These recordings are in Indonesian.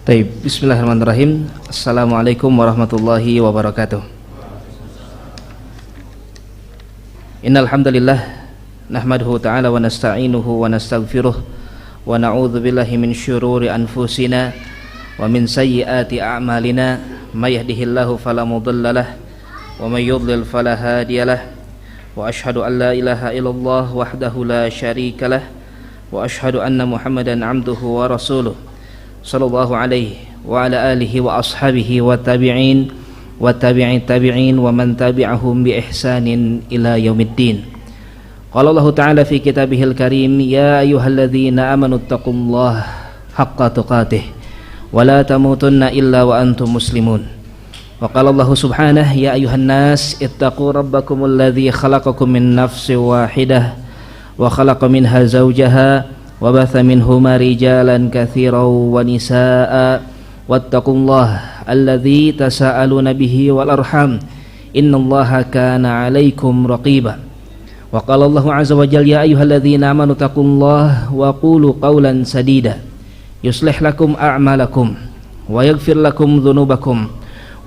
Baik, bismillahirrahmanirrahim. Assalamualaikum warahmatullahi wabarakatuh. Innal hamdalillah nahmaduhu ta'ala wa nasta'inuhu wa nastaghfiruh wa na'udzu billahi min syururi anfusina wa min sayyiati a'malina may yahdihillahu fala mudhillalah wa may yudlil fala hadiyalah wa asyhadu an la ilaha illallah wahdahu la syarikalah wa asyhadu anna Muhammadan 'abduhu wa rasuluh sallallahu alaihi wa ala alihi wa ashabihi wa tabi'in wa tabi'in tabi'in wa man tabi'ahum bi ihsanin ila yaumiddin. Qala Allah ta'ala fi kitabihil karim, ya ayyuhalladzina amanu taqullaha haqqa tuqatih wa la tamutunna illa wa antum muslimun. Wa qala Allah subhanahu, ya ayyuhan nas ittaqu rabbakumul ladzi khalaqakum min nafsin wahidah wa khalaqa minha zawjaha وبث منهما رجالا كثيرا ونساء واتقوا الله الذي تساءلون به والأرحام إن الله كان عليكم رقيبا. وقال الله عز وجل يا أيها الذين آمنوا اتقوا الله وقولوا قولا سديدا يصلح لكم أعمالكم ويغفر لكم ذنوبكم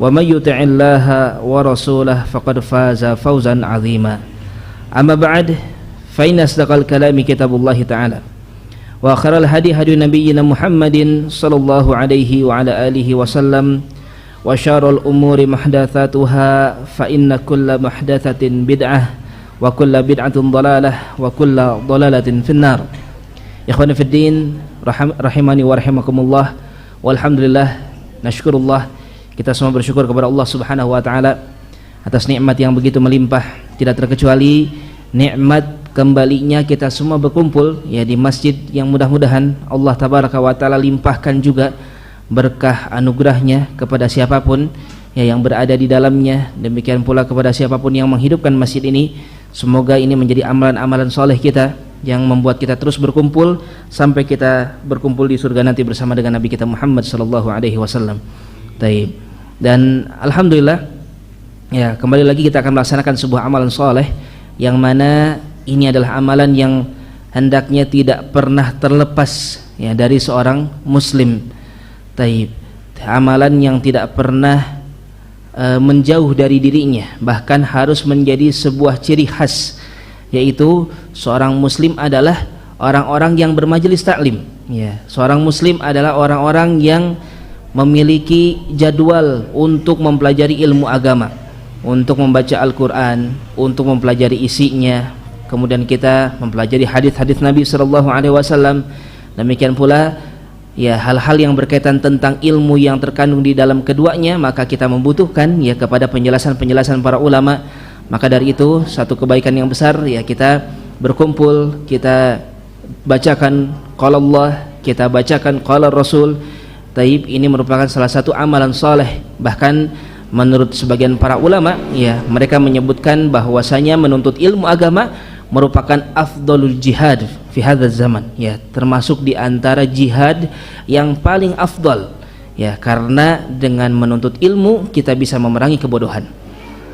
ومن يطع الله ورسوله فقد فاز فوزا عظيما. أما بعد فإن أصدق الكلام كتاب الله تعالى wa khairul hadi hadi nabiyyina Muhammadin sallallahu alaihi wa ala alihi wasallam wa syarrul umuri muhdatsatuha fa inna kulla muhdatsatin bid'ah wa kulla bid'atin dhalalah wa kulla dhalalatin finnar. Ikhwani fid din rahimani wa rahimakumullah, walhamdulillah nasykurullah, kita semua bersyukur kepada Allah Subhanahu wa taala atas nikmat yang begitu melimpah, tidak terkecuali nikmat kembalinya kita semua berkumpul ya di masjid yang mudah-mudahan Allah tabaraka wa taala limpahkan juga berkah anugerahnya kepada siapapun ya yang berada di dalamnya, demikian pula kepada siapapun yang menghidupkan masjid ini. Semoga ini menjadi amalan-amalan soleh kita yang membuat kita terus berkumpul sampai kita berkumpul di surga nanti bersama dengan Nabi kita Muhammad sallallahu alaihi wasallam. Taib. Dan alhamdulillah ya, kembali lagi kita akan melaksanakan sebuah amalan soleh yang mana ini adalah amalan yang hendaknya tidak pernah terlepas ya dari seorang muslim. Taib. Amalan yang tidak pernah menjauh dari dirinya, bahkan harus menjadi sebuah ciri khas, yaitu seorang muslim adalah orang-orang yang bermajelis taklim ya. Seorang muslim adalah orang-orang yang memiliki jadwal untuk mempelajari ilmu agama, untuk membaca Al-Quran, untuk mempelajari isinya, kemudian kita mempelajari hadis-hadis Nabi sallallahu alaihi wasallam. Demikian pula ya hal-hal yang berkaitan tentang ilmu yang terkandung di dalam keduanya, maka kita membutuhkan ya kepada penjelasan-penjelasan para ulama. Maka dari itu satu kebaikan yang besar ya kita berkumpul, kita bacakan qala Allah, kita bacakan qala Rasul. Taib, ini merupakan salah satu amalan saleh. Bahkan menurut sebagian para ulama ya, mereka menyebutkan bahwasanya menuntut ilmu agama merupakan afdalul jihad fi hadzal zaman ya, termasuk di antara jihad yang paling afdal ya, karena dengan menuntut ilmu kita bisa memerangi kebodohan,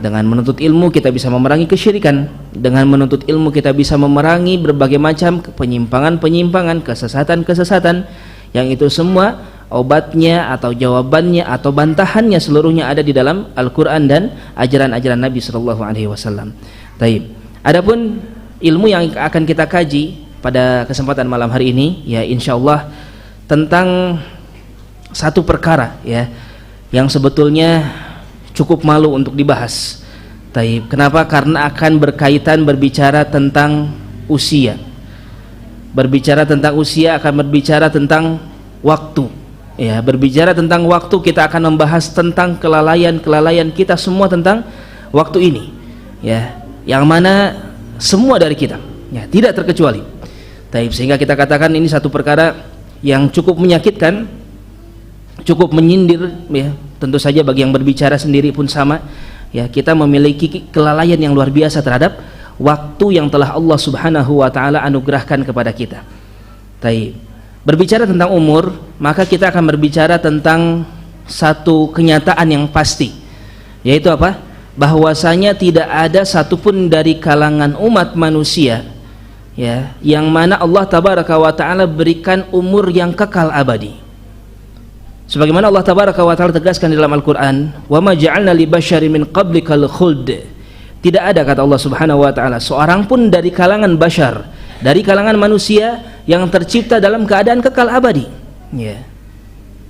dengan menuntut ilmu kita bisa memerangi kesyirikan, dengan menuntut ilmu kita bisa memerangi berbagai macam penyimpangan-penyimpangan, kesesatan-kesesatan, yang itu semua obatnya atau jawabannya atau bantahannya seluruhnya ada di dalam Al-Quran dan ajaran-ajaran Nabi sallallahu alaihi wasallam. Taib. Adapun ilmu yang akan kita kaji pada kesempatan malam hari ini ya insyaallah tentang satu perkara ya yang sebetulnya cukup malu untuk dibahas. Taib. Kenapa? Karena akan berkaitan berbicara tentang usia. Berbicara tentang usia akan berbicara tentang waktu. Ya, berbicara tentang waktu kita akan membahas tentang kelalaian kita semua tentang waktu ini. Ya, yang mana semua dari kita ya, tidak terkecuali. Taib, sehingga kita katakan ini satu perkara yang cukup menyakitkan, cukup menyindir ya, tentu saja bagi yang berbicara sendiri pun sama ya, kita memiliki kelalaian yang luar biasa terhadap waktu yang telah Allah Subhanahu wa taala anugerahkan kepada kita. Taib. Berbicara tentang umur, maka kita akan berbicara tentang satu kenyataan yang pasti, yaitu apa? Bahwasanya tidak ada satupun dari kalangan umat manusia ya, yang mana Allah tabaraka wa taala berikan umur yang kekal abadi. Sebagaimana Allah tabaraka wa taala tegaskan di dalam Al-Qur'an, "Wa ma ja'alna li basyarin min qablikal khuld." Tidak ada, kata Allah Subhanahu wa taala, seorang pun dari kalangan bashar, dari kalangan manusia yang tercipta dalam keadaan kekal abadi. Ya.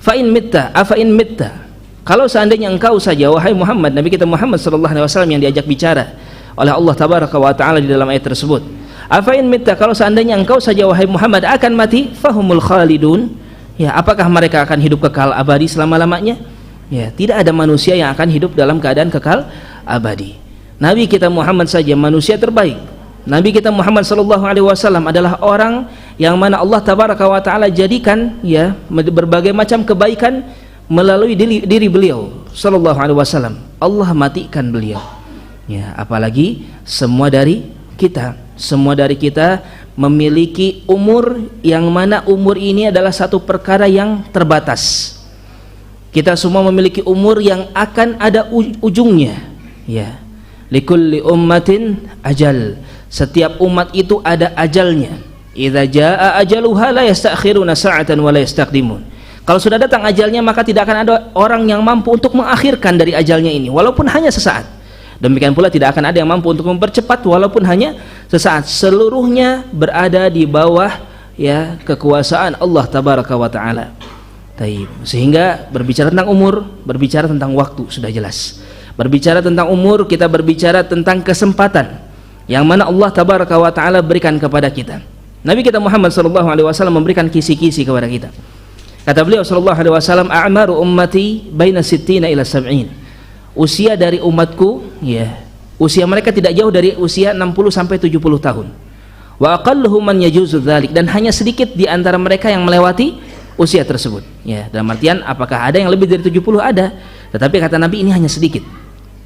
Fa in mitta, afa in mitta. Kalau seandainya engkau saja wahai Muhammad, Nabi kita Muhammad sallallahu alaihi wasallam yang diajak bicara oleh Allah tabaraka wa taala di dalam ayat tersebut. Afa in mitta, kalau seandainya engkau saja wahai Muhammad akan mati, fahumul khalidun. Ya, apakah mereka akan hidup kekal abadi selama-lamanya? Ya, tidak ada manusia yang akan hidup dalam keadaan kekal abadi. Nabi kita Muhammad saja manusia terbaik. Nabi kita Muhammad sallallahu alaihi wasallam adalah orang yang mana Allah tabaraka wa taala jadikan ya berbagai macam kebaikan melalui diri beliau sallallahu alaihi wasallam. Allah matikan beliau. Ya, apalagi semua dari kita memiliki umur yang mana umur ini adalah satu perkara yang terbatas. Kita semua memiliki umur yang akan ada ujungnya. Ya. Likulli ummatin ajal. Setiap umat itu ada ajalnya. Idza jaa ajaluha la yastakhiruna sa'atan wa la yastaqdimun. Kalau sudah datang ajalnya maka tidak akan ada orang yang mampu untuk mengakhirkan dari ajalnya ini walaupun hanya sesaat. Demikian pula tidak akan ada yang mampu untuk mempercepat walaupun hanya sesaat. Seluruhnya berada di bawah ya kekuasaan Allah tabaraka wa taala. Sehingga berbicara tentang umur, berbicara tentang waktu sudah jelas. Berbicara tentang umur, kita berbicara tentang kesempatan yang mana Allah tabaraka wa taala berikan kepada kita. Nabi kita Muhammad sallallahu alaihi wasallam memberikan kisi-kisi kepada kita. Kata beliau sallallahu alaihi wasallam, "A'maru ummati baina 60 ila 70." Usia dari umatku ya, usia mereka tidak jauh dari usia 60 sampai 70 tahun. Wa aqalluhum man yajuzu dzalik, dan hanya sedikit di antara mereka yang melewati usia tersebut. Ya, dalam artian apakah ada yang lebih dari 70? Ada. Tetapi kata Nabi ini hanya sedikit.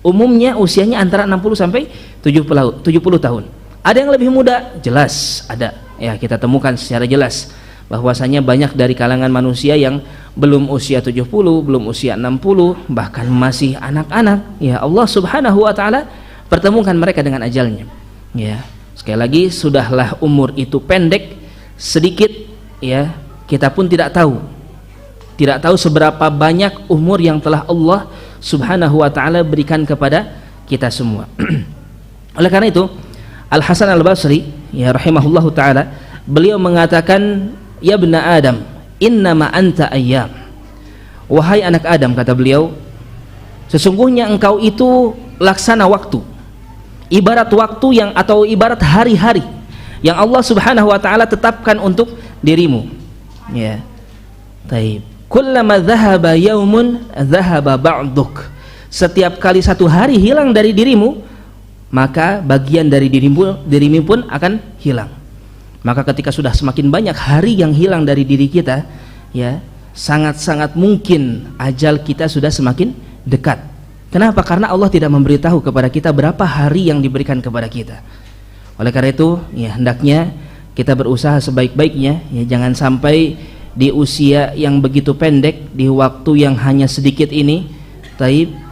Umumnya usianya antara 60 sampai 70 tahun. Ada yang lebih muda? Jelas ada. Ya, kita temukan secara jelas bahwasanya banyak dari kalangan manusia yang belum usia 70, belum usia 60, bahkan masih anak-anak. Ya, Allah Subhanahu wa taala pertemukan mereka dengan ajalnya. Ya, sekali lagi sudahlah umur itu pendek sedikit ya, kita pun tidak tahu seberapa banyak umur yang telah Allah Subhanahu wa taala berikan kepada kita semua. Oleh karena itu Al Hasan Al Basri ya rahimahullahu taala, beliau mengatakan, "Ya ibna Adam, innama anta ayyam." Wahai anak Adam, kata beliau, sesungguhnya engkau itu laksana waktu, ibarat waktu yang atau ibarat hari-hari yang Allah Subhanahu wa taala tetapkan untuk dirimu. Ya. Taib. Kullama dhahaba yaumun dhahaba ba'duk. Setiap kali satu hari hilang dari dirimu, maka bagian dari dirimu pun akan hilang. Maka ketika sudah semakin banyak hari yang hilang dari diri kita, ya, sangat-sangat mungkin ajal kita sudah semakin dekat. Kenapa? Karena Allah tidak memberitahu kepada kita berapa hari yang diberikan kepada kita. Oleh karena itu, ya, hendaknya kita berusaha sebaik-baiknya, ya, jangan sampai di usia yang begitu pendek, di waktu yang hanya sedikit ini,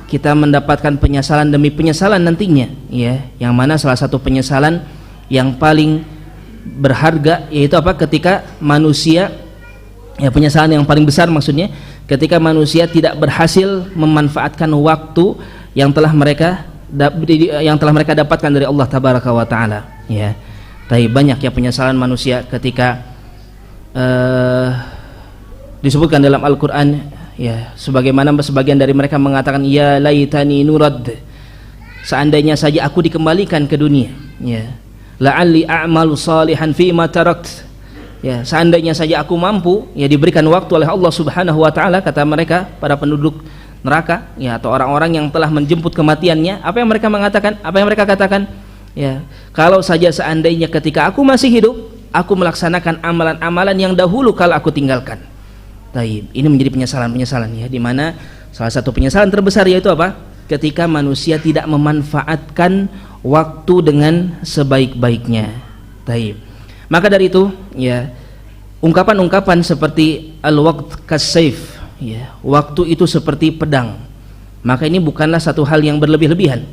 kita mendapatkan penyesalan demi penyesalan nantinya, ya, yang mana salah satu penyesalan yang paling berharga yaitu apa? Ketika manusia, ya, penyesalan yang paling besar maksudnya ketika manusia tidak berhasil memanfaatkan waktu yang telah mereka dapatkan dari Allah tabaraka wa taala, ya. Tapi banyak ya penyesalan manusia ketika disebutkan dalam Al-Qur'an, ya, sebagaimana sebagian dari mereka mengatakan, "Ya laitani nurad." Seandainya saja aku dikembalikan ke dunia, ya. La'alli a'malu salihan fima tarakt. Ya, seandainya saja aku mampu, ya, diberikan waktu oleh Allah Subhanahu wa taala, kata mereka para penduduk neraka, ya, atau orang-orang yang telah menjemput kematiannya, apa yang mereka mengatakan? Apa yang mereka katakan? Ya, kalau saja seandainya ketika aku masih hidup, aku melaksanakan amalan-amalan yang dahulu kalau aku tinggalkan. Taib. Ini menjadi penyesalan-penyesalan, ya, di mana salah satu penyesalan terbesar yaitu apa? Ketika manusia tidak memanfaatkan waktu dengan sebaik-baiknya. Taib. Maka dari itu, ya, ungkapan-ungkapan seperti al-waqt kas-saif, ya, waktu itu seperti pedang, maka ini bukanlah satu hal yang berlebih-lebihan,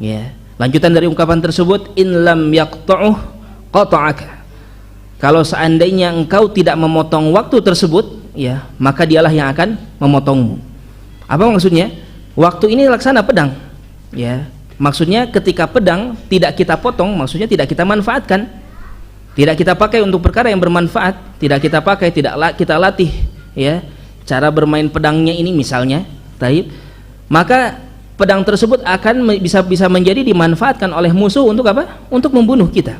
ya. Lanjutan dari ungkapan tersebut, in lam yaqta'uh qata'aka. Kalau seandainya engkau tidak memotong waktu tersebut, ya, maka dialah yang akan memotongmu. Apa maksudnya? Waktu ini laksana pedang, ya. Maksudnya ketika pedang tidak kita potong, maksudnya tidak kita manfaatkan, tidak kita pakai untuk perkara yang bermanfaat, tidak kita pakai, tidak kita latih, ya, cara bermain pedangnya ini misalnya, taib, maka pedang tersebut akan bisa menjadi dimanfaatkan oleh musuh untuk apa? Untuk membunuh kita.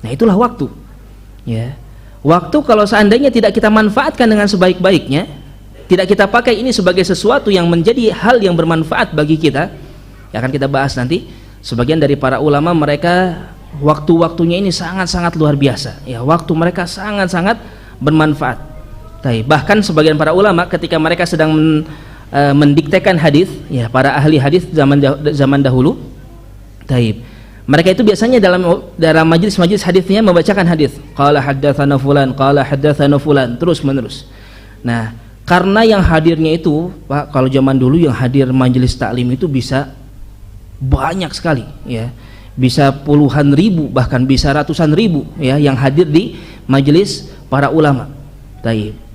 Nah, itulah waktu. Ya. Waktu kalau seandainya tidak kita manfaatkan dengan sebaik-baiknya, tidak kita pakai ini sebagai sesuatu yang menjadi hal yang bermanfaat bagi kita, ya akan kita bahas nanti. Sebagian dari para ulama mereka waktu-waktunya ini sangat-sangat luar biasa. Ya, waktu mereka sangat-sangat bermanfaat. Bahkan sebagian para ulama ketika mereka sedang mendiktekan hadis, ya, para ahli hadis zaman dahulu, mereka itu biasanya dalam majelis hadisnya membacakan hadis, qala haddatsana fulan, qala haddatsana fulan, terus menerus. Nah, karena yang hadirnya itu, Pak, kalau zaman dulu yang hadir majelis taklim itu bisa banyak sekali, ya, bisa puluhan ribu, bahkan bisa ratusan ribu, ya, yang hadir di majelis para ulama.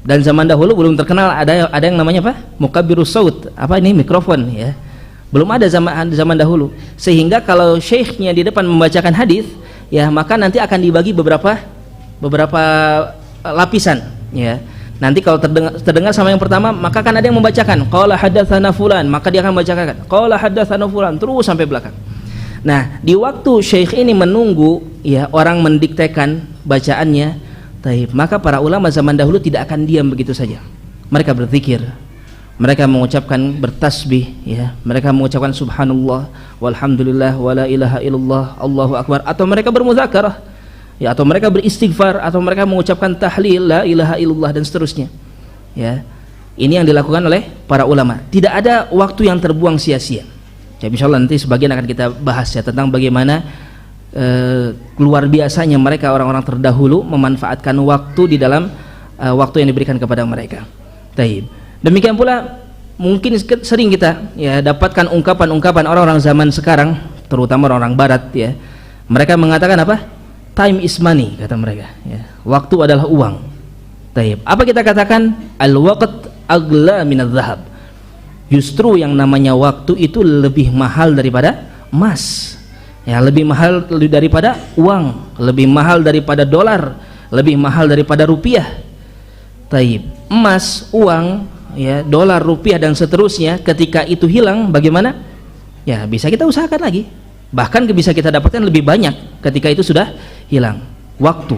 Dan zaman dahulu belum terkenal ada yang namanya apa? Mukabbirus saut. Apa ini? Mikrofon, ya. Belum ada zaman dahulu. Sehingga kalau syekhnya di depan membacakan hadis, ya, maka nanti akan dibagi beberapa lapisan, ya. Nanti kalau terdengar sama yang pertama, maka kan ada yang membacakan qala haddatsana fulan, maka dia akan membacakan qala haddatsana fulan terus sampai belakang. Nah, di waktu syekh ini menunggu, ya, orang mendiktekan bacaannya, maka para ulama zaman dahulu tidak akan diam begitu saja. Mereka berzikir, mereka mengucapkan bertasbih, ya, mereka mengucapkan subhanallah walhamdulillah wala ilaha illallah Allahu akbar, atau mereka bermuzakarah, ya, atau mereka beristighfar, atau mereka mengucapkan tahlil la ilaha illallah dan seterusnya, ya. Ini yang dilakukan oleh para ulama. Tidak ada waktu yang terbuang sia-sia. Ya, insyaallah nanti sebagian akan kita bahas, ya, tentang bagaimana luar biasanya mereka orang-orang terdahulu memanfaatkan waktu di dalam waktu yang diberikan kepada mereka. Demikian pula mungkin sering kita, ya, dapatkan ungkapan-ungkapan orang-orang zaman sekarang, terutama orang-orang barat, ya. Mereka mengatakan apa? Time is money, kata mereka, ya. Waktu adalah uang. Apa kita katakan? Al-waqt aghla minadh dhahab. Justru yang namanya waktu itu lebih mahal daripada emas. Ya, lebih mahal daripada uang, lebih mahal daripada dolar, lebih mahal daripada rupiah. Emas, uang, ya, dolar, rupiah dan seterusnya, ketika itu hilang bagaimana? Ya, bisa kita usahakan lagi. Bahkan bisa kita dapatkan lebih banyak ketika itu sudah hilang. Waktu,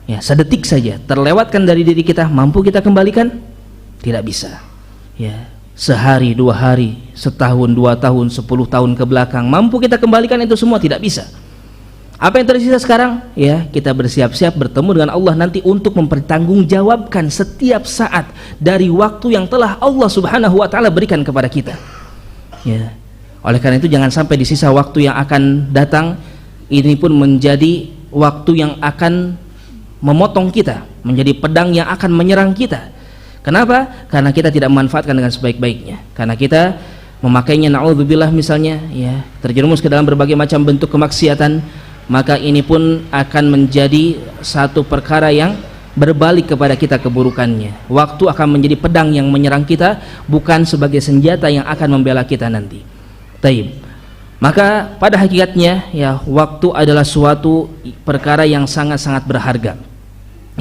ya, sedetik saja terlewatkan dari diri kita, mampu kita kembalikan? Tidak bisa. Ya, sehari, 2 hari, setahun, 2 tahun, 10 tahun ke belakang, mampu kita kembalikan itu semua? Tidak bisa. Apa yang tersisa sekarang? Ya, kita bersiap-siap bertemu dengan Allah nanti untuk mempertanggungjawabkan setiap saat dari waktu yang telah Allah Subhanahu wa taala berikan kepada kita. Ya. Oleh karena itu jangan sampai di sisa waktu yang akan datang ini pun menjadi waktu yang akan memotong kita, menjadi pedang yang akan menyerang kita. Kenapa? Karena kita tidak memanfaatkan dengan sebaik-baiknya. Karena kita memakainya, na'udzubillah misalnya, ya, terjerumus ke dalam berbagai macam bentuk kemaksiatan, maka ini pun akan menjadi satu perkara yang berbalik kepada kita keburukannya. Waktu akan menjadi pedang yang menyerang kita, bukan sebagai senjata yang akan membela kita nanti. Maka pada hakikatnya, ya, waktu adalah suatu perkara yang sangat-sangat berharga.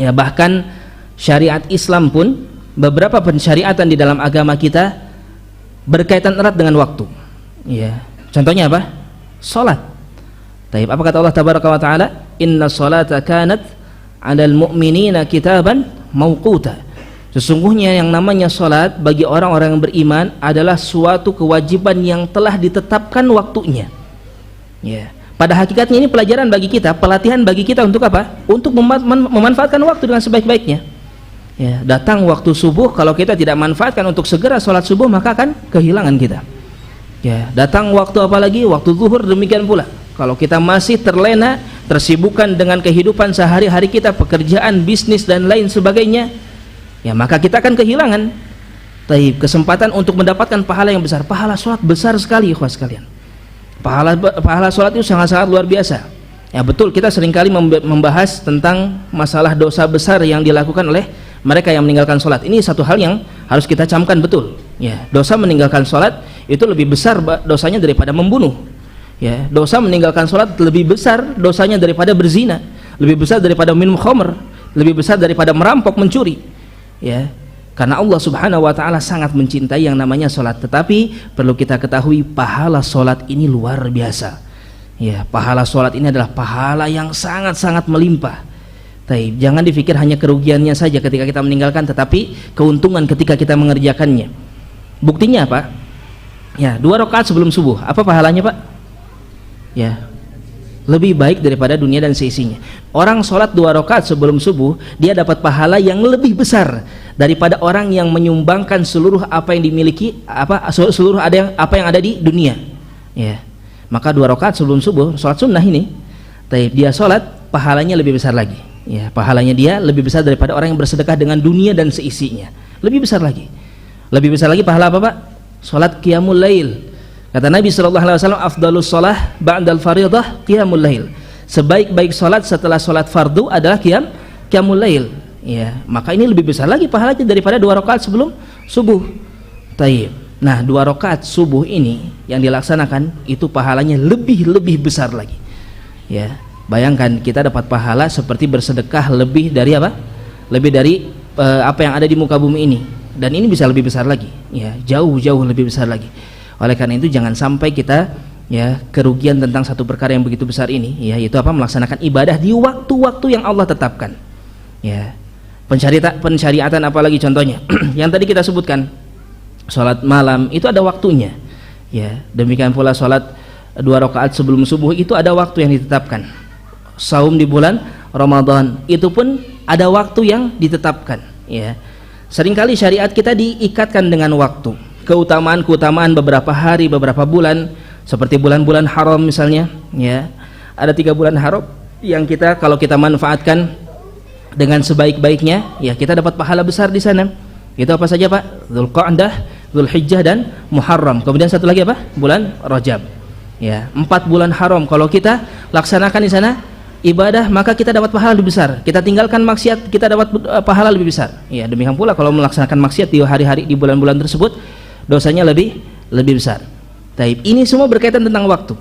Ya, bahkan syariat Islam pun, beberapa pensyariatan di dalam agama kita berkaitan erat dengan waktu, ya. Contohnya apa? Salat. Apa kata Allah tabaraka wa taala? Inna salata kanat 'alal mu'minina kitaban mauquta. Sesungguhnya yang namanya salat bagi orang-orang yang beriman adalah suatu kewajiban yang telah ditetapkan waktunya, ya. Pada hakikatnya ini pelajaran bagi kita, pelatihan bagi kita untuk apa? Untuk memanfaatkan waktu dengan sebaik-baiknya. Ya, datang waktu subuh, kalau kita tidak manfaatkan untuk segera sholat subuh, maka akan kehilangan kita. Ya, datang waktu apa lagi? Waktu zuhur, demikian pula. Kalau kita masih terlena, tersibukkan dengan kehidupan sehari-hari kita, pekerjaan, bisnis dan lain sebagainya, ya, maka kita akan kehilangan kesempatan untuk mendapatkan pahala yang besar. Pahala sholat besar sekali, ikhwas sekalian. Pahala sholat itu sangat-sangat luar biasa. Ya, betul, kita seringkali membahas tentang masalah dosa besar yang dilakukan oleh mereka yang meninggalkan sholat. Ini satu hal yang harus kita camkan betul. Ya, dosa meninggalkan sholat itu lebih besar dosanya daripada membunuh. Ya, dosa meninggalkan sholat lebih besar dosanya daripada berzina, lebih besar daripada minum khamr, lebih besar daripada merampok, mencuri. Ya, karena Allah Subhanahu wa taala sangat mencintai yang namanya sholat. Tetapi perlu kita ketahui, pahala sholat ini luar biasa. Ya, pahala sholat ini adalah pahala yang sangat-sangat melimpah. Jangan dipikir hanya kerugiannya saja ketika kita meninggalkan, tetapi keuntungan ketika kita mengerjakannya. Buktinya apa? Ya, 2 rakaat sebelum subuh, apa pahalanya, Pak? Ya, lebih baik daripada dunia dan seisinya. Orang sholat 2 rakaat sebelum subuh, dia dapat pahala yang lebih besar daripada orang yang menyumbangkan seluruh apa yang dimiliki, seluruh apa yang ada di dunia. Ya, maka 2 rakaat sebelum subuh, sholat sunnah ini, dia sholat, pahalanya lebih besar lagi. Ya, pahalanya dia lebih besar daripada orang yang bersedekah dengan dunia dan seisinya. Lebih besar lagi. Lebih besar lagi pahala apa, Pak? Salat qiyamul lail. Kata Nabi sallallahu alaihi wasallam, afdhalus shalah ba'dal fardhah qiyamul lail. Sebaik-baik salat setelah salat fardu adalah qiyamul lail. Ya, maka ini lebih besar lagi pahalanya daripada 2 rakaat sebelum subuh. Taib. Nah, 2 rakaat subuh ini yang dilaksanakan itu pahalanya lebih besar lagi. Ya. Bayangkan kita dapat pahala seperti bersedekah lebih dari apa? Lebih dari apa yang ada di muka bumi ini. Dan ini bisa lebih besar lagi, ya, jauh lebih besar lagi. Oleh karena itu jangan sampai kita ya kerugian tentang satu perkara yang begitu besar ini, ya, yaitu apa? Melaksanakan ibadah di waktu-waktu yang Allah tetapkan. Ya. Pensyariatan apalagi contohnya? Yang tadi kita sebutkan, salat malam itu ada waktunya. Ya, demikian pula salat 2 rakaat sebelum subuh itu ada waktu yang ditetapkan. Saum di bulan Ramadan itu pun ada waktu yang ditetapkan. Ya, seringkali syariat kita diikatkan dengan waktu, keutamaan beberapa hari, beberapa bulan, seperti bulan-bulan haram misalnya. Ya, ada 3 bulan haram yang kita kalau kita manfaatkan dengan sebaik-baiknya, ya, kita dapat pahala besar di sana. Itu apa saja, Pak? Dzulqa'dah, Dzulhijjah dan Muharram. Kemudian satu lagi apa? Bulan Rajab. Ya, 4 bulan haram kalau kita laksanakan di sana ibadah, maka kita dapat pahala lebih besar. Kita tinggalkan maksiat, kita dapat pahala lebih besar. Ya, demikian pula kalau melaksanakan maksiat di hari-hari di bulan-bulan tersebut, dosanya lebih besar. Taib. Ini semua berkaitan tentang waktu.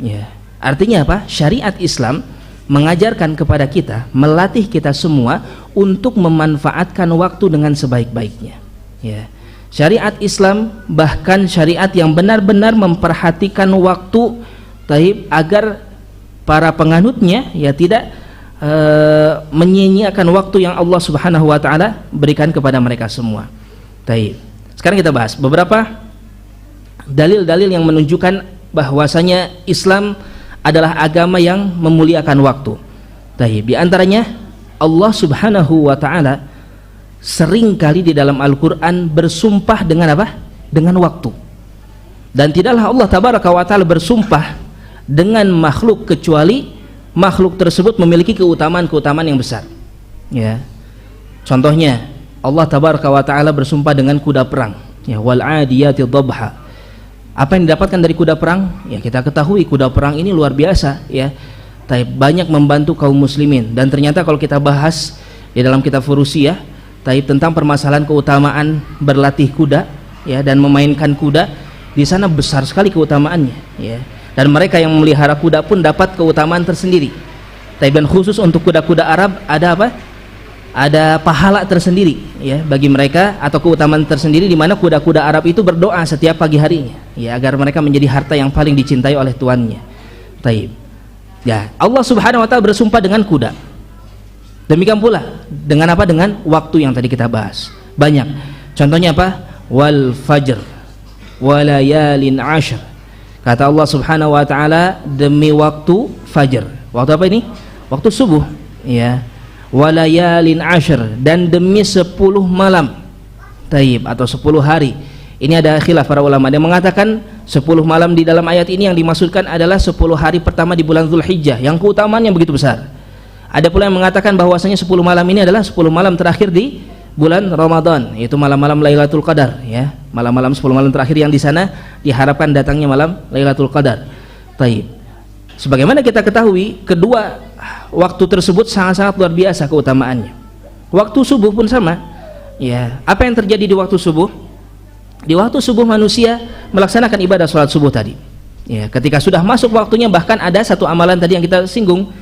Ya. Artinya apa? Syariat Islam mengajarkan kepada kita, melatih kita semua untuk memanfaatkan waktu dengan sebaik-baiknya. Ya. Syariat Islam bahkan syariat yang benar-benar memperhatikan waktu, taib, agar para penganutnya ya tidak menyia-nyiakan waktu yang Allah Subhanahu wa taala berikan kepada mereka semua. Taib. Sekarang kita bahas beberapa dalil-dalil yang menunjukkan bahwasanya Islam adalah agama yang memuliakan waktu. Taib. Di antaranya Allah Subhanahu wa taala sering kali di dalam Al-Qur'an bersumpah dengan apa? Dengan waktu. Dan tidaklah Allah Tabaraka wa taala bersumpah dengan makhluk kecuali makhluk tersebut memiliki keutamaan-keutamaan yang besar. Ya. Contohnya Allah Tabaraka wa taala bersumpah dengan kuda perang, ya, wal 'adiyati dhabha. Apa yang didapatkan dari kuda perang? Ya, kita ketahui kuda perang ini luar biasa, ya. Banyak membantu kaum muslimin, dan ternyata kalau kita bahas di dalam kitab Furusiyah tentang permasalahan keutamaan berlatih kuda, ya, dan memainkan kuda, di sana besar sekali keutamaannya, ya. Dan mereka yang memelihara kuda pun dapat keutamaan tersendiri. Dan khusus untuk kuda-kuda Arab ada apa? Ada pahala tersendiri, ya, bagi mereka, atau keutamaan tersendiri di mana kuda-kuda Arab itu berdoa setiap pagi harinya, ya, agar mereka menjadi harta yang paling dicintai oleh tuannya. Taib. Ya, Allah Subhanahu wa taala bersumpah dengan kuda. Demikian pula dengan apa? Dengan waktu yang tadi kita bahas. Banyak. Contohnya apa? Wal fajr walayalin ashr. Kata Allah Subhanahu wa taala demi waktu fajar. Waktu apa ini? Waktu subuh, ya. Walayalin ashr, dan demi 10 malam. Taib, atau 10 hari. Ini ada khilaf para ulama. Ada yang mengatakan 10 malam di dalam ayat ini yang dimaksudkan adalah 10 hari pertama di bulan Dzulhijjah yang keutamaannya begitu besar. Ada pula yang mengatakan bahwasanya 10 malam ini adalah 10 malam terakhir di bulan Ramadan, yaitu malam-malam Lailatul Qadar, ya. Malam-malam 10 malam terakhir yang di sana diharapkan datangnya malam Lailatul Qadar. Taib. Sebagaimana kita ketahui, kedua waktu tersebut sangat-sangat luar biasa keutamaannya. Waktu subuh pun sama. Ya, apa yang terjadi di waktu subuh? Di waktu subuh manusia melaksanakan ibadah sholat subuh tadi. Ya, ketika sudah masuk waktunya, bahkan ada satu amalan tadi yang kita singgung,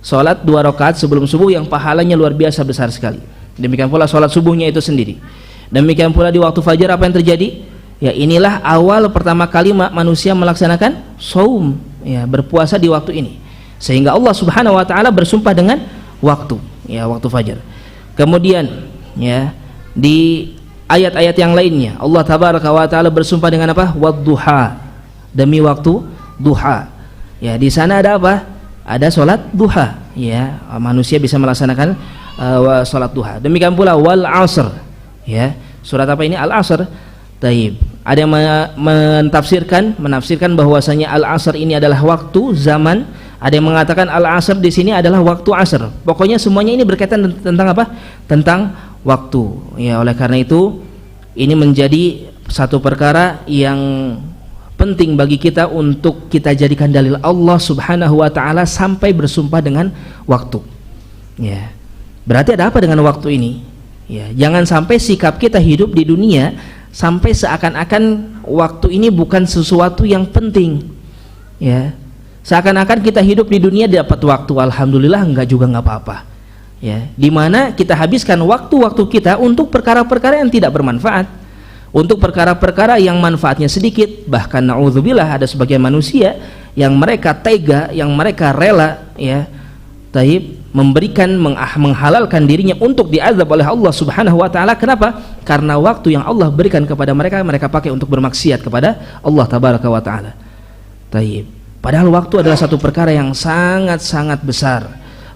sholat 2 rakaat sebelum subuh yang pahalanya luar biasa besar sekali. Demikian pula sholat subuhnya itu sendiri. Demikian pula di waktu fajar apa yang terjadi? Ya, inilah awal pertama kali manusia melaksanakan saum, ya, berpuasa di waktu ini. Sehingga Allah Subhanahu wa taala bersumpah dengan waktu, ya, waktu fajar. Kemudian, ya, di ayat-ayat yang lainnya Allah Tabaraka wa taala bersumpah dengan apa? Wadduha, demi waktu duha. Ya, di sana ada apa? Ada salat duha, ya, manusia bisa melaksanakan salat duha. Demikian pula wal asr, ya, surat apa ini? Al asr. Taib. Ada yang menafsirkan bahwasanya al asr ini adalah waktu zaman, ada yang mengatakan al asr di sini adalah waktu asr. Pokoknya semuanya ini berkaitan tentang apa? Tentang waktu. Ya, oleh karena itu ini menjadi satu perkara yang penting bagi kita untuk kita jadikan dalil Allah Subhanahu wa taala sampai bersumpah dengan waktu. Ya. Berarti ada apa dengan waktu ini? Ya, jangan sampai sikap kita hidup di dunia sampai seakan-akan waktu ini bukan sesuatu yang penting. Ya. Seakan-akan kita hidup di dunia dapat waktu, alhamdulillah, enggak juga enggak apa-apa. Ya, di mana kita habiskan waktu-waktu kita untuk perkara-perkara yang tidak bermanfaat, untuk perkara-perkara yang manfaatnya sedikit. Bahkan naudzubillah ada sebagian manusia yang mereka tega, yang mereka rela, ya, taib, memberikan, menghalalkan dirinya untuk diazab oleh Allah Subhanahu wa taala. Kenapa? Karena waktu yang Allah berikan kepada mereka, mereka pakai untuk bermaksiat kepada Allah Tabaraka wa taala. Taib. Padahal waktu adalah satu perkara yang sangat-sangat besar.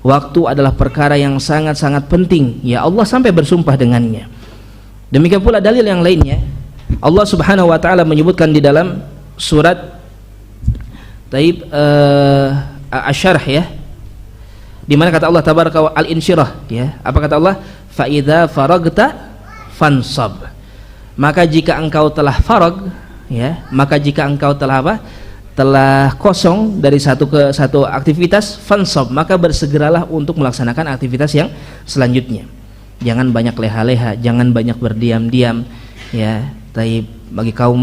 Waktu adalah perkara yang sangat-sangat penting. Ya, Allah sampai bersumpah dengannya. Demikian pula dalil yang lainnya. Allah Subhanahu wa taala menyebutkan di dalam surat Taib Asy-Syarh, ya, di mana kata Allah Tabaraka wa Al-Insyirah, ya. Apa kata Allah? Fa idza faragta fansab. Maka jika engkau telah farag, ya, maka jika engkau telah apa? Telah kosong dari satu aktivitas, fansab, maka bersegeralah untuk melaksanakan aktivitas yang selanjutnya. Jangan banyak leha-leha, jangan banyak berdiam-diam, ya. Taib, bagi kaum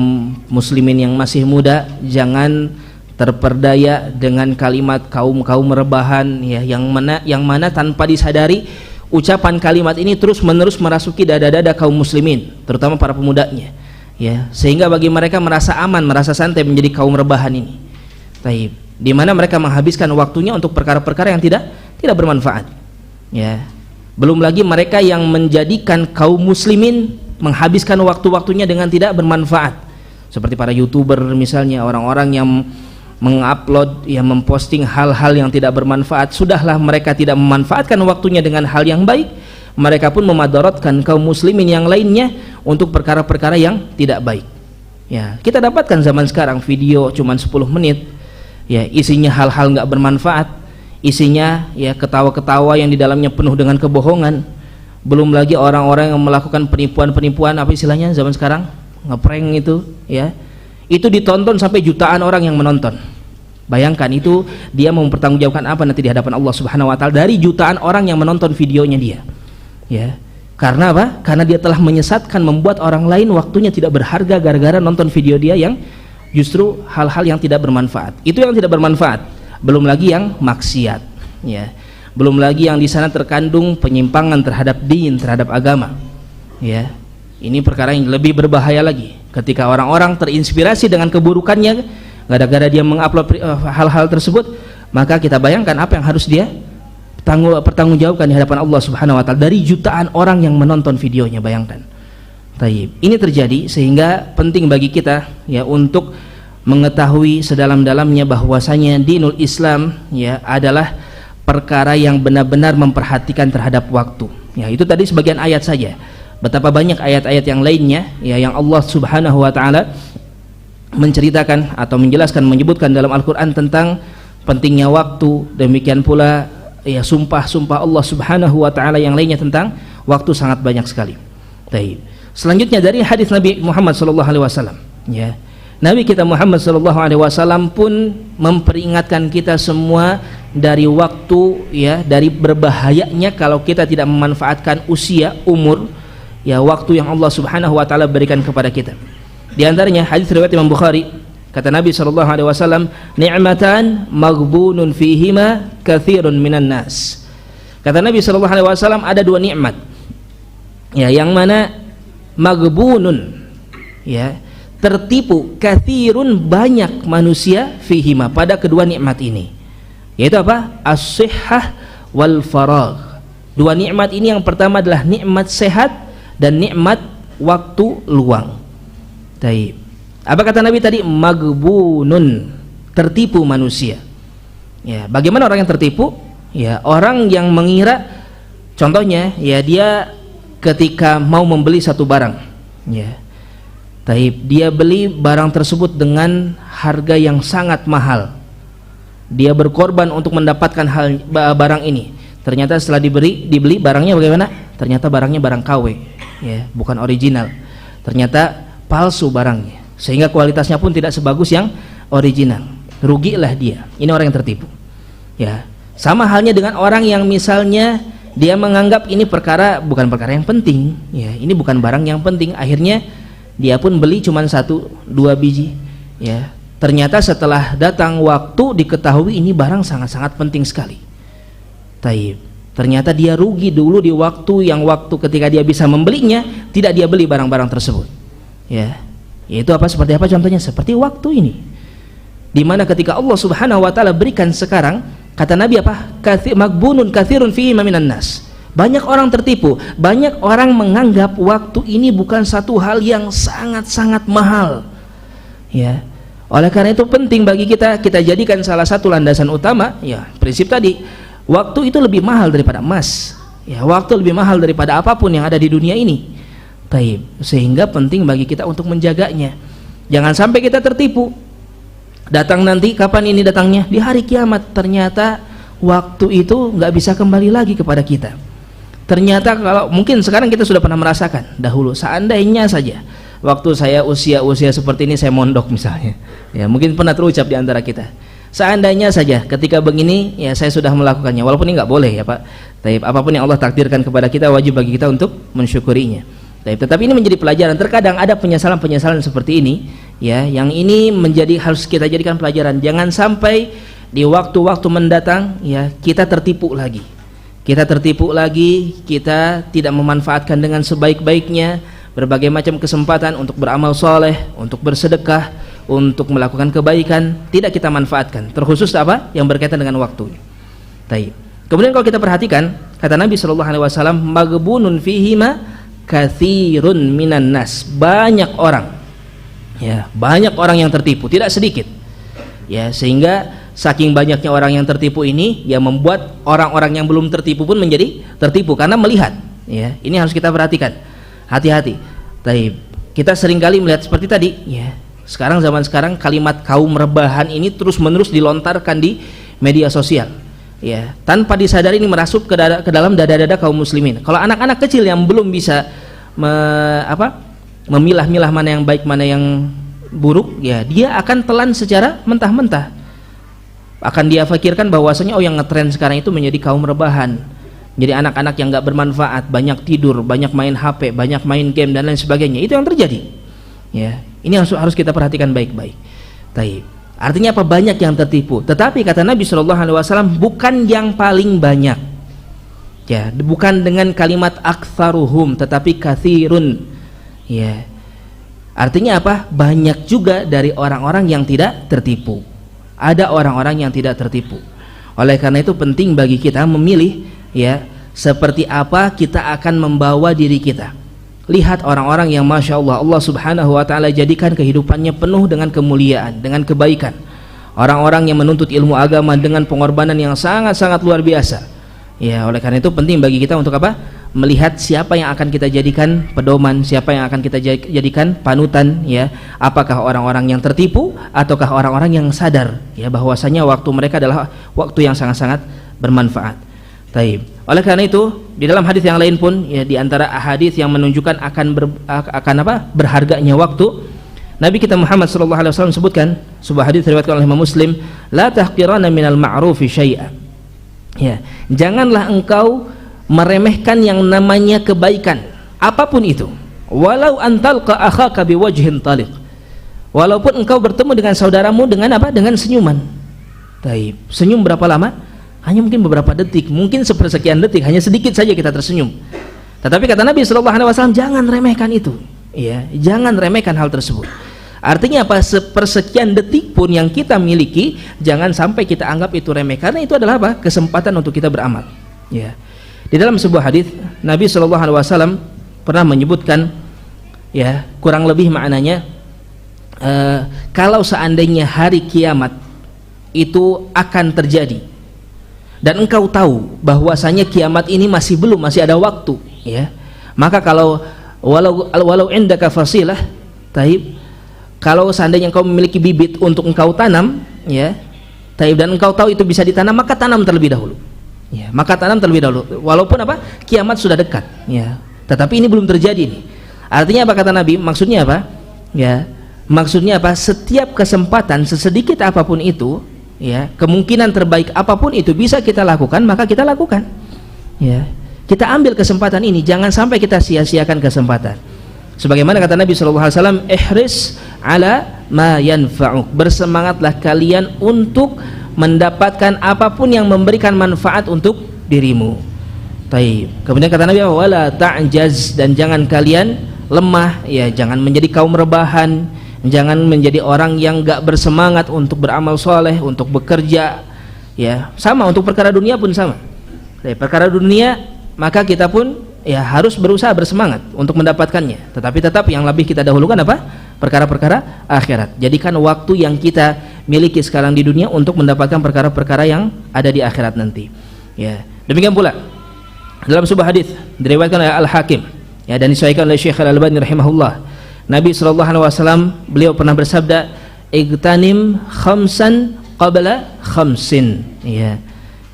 muslimin yang masih muda, jangan terperdaya dengan kalimat kaum rebahan, ya, yang mana tanpa disadari ucapan kalimat ini terus menerus merasuki dada-dada kaum muslimin, terutama para pemudanya, ya, sehingga bagi mereka merasa aman, merasa santai menjadi kaum rebahan ini. Taib, di mana mereka menghabiskan waktunya untuk perkara-perkara yang tidak bermanfaat, ya. Belum lagi mereka yang menjadikan kaum muslimin menghabiskan waktu-waktunya dengan tidak bermanfaat, seperti para YouTuber misalnya, orang-orang yang mengupload, ya, memposting hal-hal yang tidak bermanfaat. Sudahlah mereka tidak memanfaatkan waktunya dengan hal yang baik, mereka pun memadaratkan kaum muslimin yang lainnya untuk perkara-perkara yang tidak baik. Ya, kita dapatkan zaman sekarang video cuma 10 menit, ya, isinya hal-hal nggak bermanfaat, isinya, ya, ketawa-ketawa yang di dalamnya penuh dengan kebohongan. Belum lagi orang-orang yang melakukan penipuan-penipuan, apa istilahnya zaman sekarang, ngeprank itu, ya. Itu ditonton sampai jutaan orang yang menonton. Bayangkan itu, dia mau mempertanggungjawabkan apa nanti di hadapan Allah Subhanahu wa taala dari jutaan orang yang menonton videonya dia. Ya. Karena apa? Karena dia telah menyesatkan, membuat orang lain waktunya tidak berharga gara-gara nonton video dia yang justru hal-hal yang tidak bermanfaat. Itu yang tidak bermanfaat. Belum lagi yang maksiat, ya. Belum lagi yang di sana terkandung penyimpangan terhadap din, terhadap agama. Ya. Ini perkara yang lebih berbahaya lagi. Ketika orang-orang terinspirasi dengan keburukannya gara-gara dia mengupload hal-hal tersebut, maka kita bayangkan apa yang harus dia pertanggungjawabkan di hadapan Allah Subhanahu wa taala dari jutaan orang yang menonton videonya. Bayangkan. Taib. Ini terjadi sehingga penting bagi kita, ya, untuk mengetahui sedalam-dalamnya bahwasanya dinul Islam, ya, adalah perkara yang benar-benar memperhatikan terhadap waktu. Ya, itu tadi sebagian ayat saja. Betapa banyak ayat-ayat yang lainnya, ya, yang Allah Subhanahu wa taala menceritakan atau menjelaskan, menyebutkan dalam Al-Qur'an tentang pentingnya waktu. Demikian pula, ya, sumpah-sumpah Allah Subhanahu wa taala yang lainnya tentang waktu sangat banyak sekali. Baik. Selanjutnya dari hadis Nabi Muhammad sallallahu alaihi wasallam, ya, Nabi kita Muhammad sallallahu alaihi wasallam pun memperingatkan kita semua dari waktu, ya, dari berbahayanya kalau kita tidak memanfaatkan usia, umur, ya, waktu yang Allah Subhanahu wa taala berikan kepada kita. Di antaranya hadis riwayat Imam Bukhari, kata Nabi sallallahu alaihi wasallam, "Ni'matan maghbunun fihima katsirun minan nas." Kata Nabi sallallahu alaihi wasallam, ada dua nikmat, ya, yang mana maghbunun, ya, tertipu, katsirun, banyak manusia, fihima, pada kedua nikmat ini, yaitu apa? As-sihhah wal faragh. Dua nikmat ini, yang pertama adalah nikmat sehat dan nikmat waktu luang. Taib. Apa kata Nabi tadi? Maghbunun, tertipu manusia. Ya, bagaimana orang yang tertipu? Ya, orang yang mengira, contohnya, ya, dia ketika mau membeli satu barang, ya, taib, dia beli barang tersebut dengan harga yang sangat mahal. Dia berkorban untuk mendapatkan barang ini. Ternyata setelah dibeli barangnya bagaimana? Ternyata barangnya barang KW, ya, bukan original. Ternyata palsu barangnya, sehingga kualitasnya pun tidak sebagus yang original. Rugilah dia. Ini orang yang tertipu. Ya, sama halnya dengan orang yang misalnya dia menganggap ini bukan perkara yang penting, ya, ini bukan barang yang penting. Akhirnya dia pun beli cuma 1-2 biji, ya. Ternyata setelah datang waktu diketahui ini barang sangat-sangat penting sekali. Taib. Ternyata dia rugi dulu di waktu ketika dia bisa membelinya, tidak dia beli barang-barang tersebut. Ya. Yaitu apa? Seperti apa contohnya? Seperti waktu ini. Di mana ketika Allah Subhanahu wa taala berikan sekarang, kata Nabi apa? Maghbunun katsirun fihi minan nas. Banyak orang tertipu, banyak orang menganggap waktu ini bukan satu hal yang sangat-sangat mahal. Ya. Oleh karena itu penting bagi kita jadikan salah satu landasan utama, ya, prinsip tadi, waktu itu lebih mahal daripada emas. Ya, waktu lebih mahal daripada apapun yang ada di dunia ini. Taib. Sehingga penting bagi kita untuk menjaganya. Jangan sampai kita tertipu. Datang nanti, kapan ini datangnya? Di hari kiamat. Ternyata waktu itu nggak bisa kembali lagi kepada kita. Ternyata kalau mungkin sekarang kita sudah pernah merasakan dahulu, seandainya saja waktu saya usia seperti ini saya mondok misalnya, ya, mungkin pernah terucap di antara kita, seandainya saja ketika begini, ya, saya sudah melakukannya, walaupun ini nggak boleh, ya Pak. Tapi apapun yang Allah takdirkan kepada kita, wajib bagi kita untuk mensyukurinya. Tetapi ini menjadi pelajaran. Terkadang ada penyesalan seperti ini, ya, yang ini harus kita jadikan pelajaran. Jangan sampai di waktu-waktu mendatang, ya, kita tertipu lagi. Kita tidak memanfaatkan dengan sebaik-baiknya berbagai macam kesempatan untuk beramal soleh, untuk bersedekah, untuk melakukan kebaikan, tidak kita manfaatkan. Terkhusus apa? Yang berkaitan dengan waktu. Taib. Kemudian kalau kita perhatikan, kata Nabi sallallahu alaihi wasallam, maghbunun fihima katsirun minan nas. Banyak orang, ya, banyak orang yang tertipu, tidak sedikit. Ya, sehingga saking banyaknya orang yang tertipu ini, ya, membuat orang-orang yang belum tertipu pun menjadi tertipu karena melihat, ya. Ini harus kita perhatikan. Hati-hati. Taib. Kita seringkali melihat seperti tadi, ya. Zaman sekarang kalimat kaum rebahan ini terus-menerus dilontarkan di media sosial, ya. Tanpa disadari ini merasuk ke dalam dada-dada kaum muslimin. Kalau anak-anak kecil yang belum bisa memilah-milah mana yang baik, mana yang buruk, ya, dia akan telan secara mentah-mentah. Akan dia pikirkan bahwasanya yang ngetren sekarang itu menjadi kaum rebahan, jadi anak-anak yang nggak bermanfaat, banyak tidur, banyak main HP, banyak main game dan lain sebagainya. Itu yang terjadi, ya. Ini harus kita perhatikan baik-baik. Taib. Artinya apa? Banyak yang tertipu. Tetapi kata Nabi Shallallahu Alaihi Wasallam, bukan yang paling banyak, ya, bukan dengan kalimat aktsaruhum, tetapi katsirun, ya. Artinya apa? Banyak juga dari orang-orang yang tidak tertipu. Ada orang-orang yang tidak tertipu. Oleh karena itu penting bagi kita memilih, ya, seperti apa kita akan membawa diri kita. Lihat orang-orang yang Masya Allah, Allah Subhanahu wa ta'ala jadikan kehidupannya penuh dengan kemuliaan, dengan kebaikan. Orang-orang yang menuntut ilmu agama dengan pengorbanan yang sangat-sangat luar biasa. Ya, oleh karena itu penting bagi kita untuk apa? Melihat siapa yang akan kita jadikan pedoman, siapa yang akan kita jadikan panutan, ya. Apakah orang-orang yang tertipu ataukah orang-orang yang sadar, ya, bahwasanya waktu mereka adalah waktu yang sangat-sangat bermanfaat. Taib. Oleh karena itu, di dalam hadis yang lain pun, ya, di antara hadis yang menunjukkan akan berharganya waktu, Nabi kita Muhammad sallallahu alaihi wasallam sebutkan sebuah hadis riwayatkan oleh Imam Muslim, la tahqiranna minal ma'rufi syai'a. Ya, janganlah engkau meremehkan yang namanya kebaikan apapun itu, walau antalqa akhaka biwajhin taliq, walaupun engkau bertemu dengan saudaramu dengan apa? Dengan senyuman. Taib. Senyum berapa lama? Hanya mungkin beberapa detik, mungkin sepersekian detik, hanya sedikit saja kita tersenyum. Tetapi kata Nabi sallallahu alaihi wasallam, jangan remehkan itu. Ya, jangan remehkan hal tersebut. Artinya apa? Sepersekian detik pun yang kita miliki, jangan sampai kita anggap itu remeh, karena itu adalah apa? Kesempatan untuk kita beramal. Ya. Di dalam sebuah hadis Nabi sallallahu alaihi wasallam pernah menyebutkan, ya, kurang lebih maknanya, kalau seandainya hari kiamat itu akan terjadi dan engkau tahu bahwasanya kiamat ini masih ada waktu, ya, maka kalau walau indaka fasilah, taib, kalau seandainya engkau memiliki bibit untuk engkau tanam, ya, taib, dan engkau tahu itu bisa ditanam, maka tanam terlebih dahulu, ya, maka tanam terlebih dahulu, walaupun apa? Kiamat sudah dekat, ya, tetapi ini belum terjadi nih. Artinya apa kata Nabi? Maksudnya apa? Ya, maksudnya apa? Setiap kesempatan sesedikit apapun itu, ya, kemungkinan terbaik apapun itu bisa kita lakukan, maka kita lakukan, ya. Kita ambil kesempatan ini, jangan sampai kita sia-siakan kesempatan. Sebagaimana kata Nabi SAW, ihris ala ma yanfa'uk, bersemangatlah kalian untuk mendapatkan apapun yang memberikan manfaat untuk dirimu. Taib. Kemudian kata Nabi, wala ta'jaz, dan jangan kalian lemah, ya, jangan menjadi kaum rebahan, jangan menjadi orang yang gak bersemangat untuk beramal soleh, untuk bekerja, ya, sama untuk perkara dunia pun sama. Perkara dunia maka kita pun, ya, harus berusaha bersemangat untuk mendapatkannya, tetapi tetap yang lebih kita dahulukan apa? Perkara-perkara akhirat. Jadikan waktu yang kita miliki sekarang di dunia untuk mendapatkan perkara-perkara yang ada di akhirat nanti, ya. Demikian pula dalam sebuah hadis diriwayatkan oleh Al-Hakim, ya, dan disahihkan oleh Syekh Al-Albani rahimahullah, Nabi sallallahu alaihi wasallam beliau pernah bersabda, igtanim khamsan qabla khamsin, ya.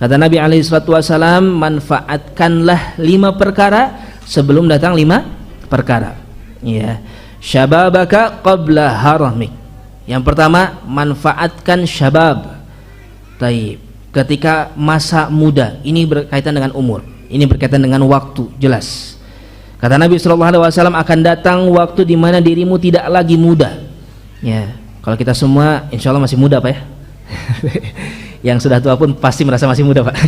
Kata Nabi alaihi salatu wasallam, manfaatkanlah 5 perkara sebelum datang 5 perkara, ya. Syababaka qabla haramik. Yang pertama, manfaatkan syabab. Taib. Ketika masa muda, ini berkaitan dengan umur, ini berkaitan dengan waktu, jelas. Kata Nabi sallallahu alaihi wasallam, akan datang waktu di mana dirimu tidak lagi muda. Ya, kalau kita semua insyaallah masih muda, Pak, ya. Yang sudah tua pun pasti merasa masih muda, Pak.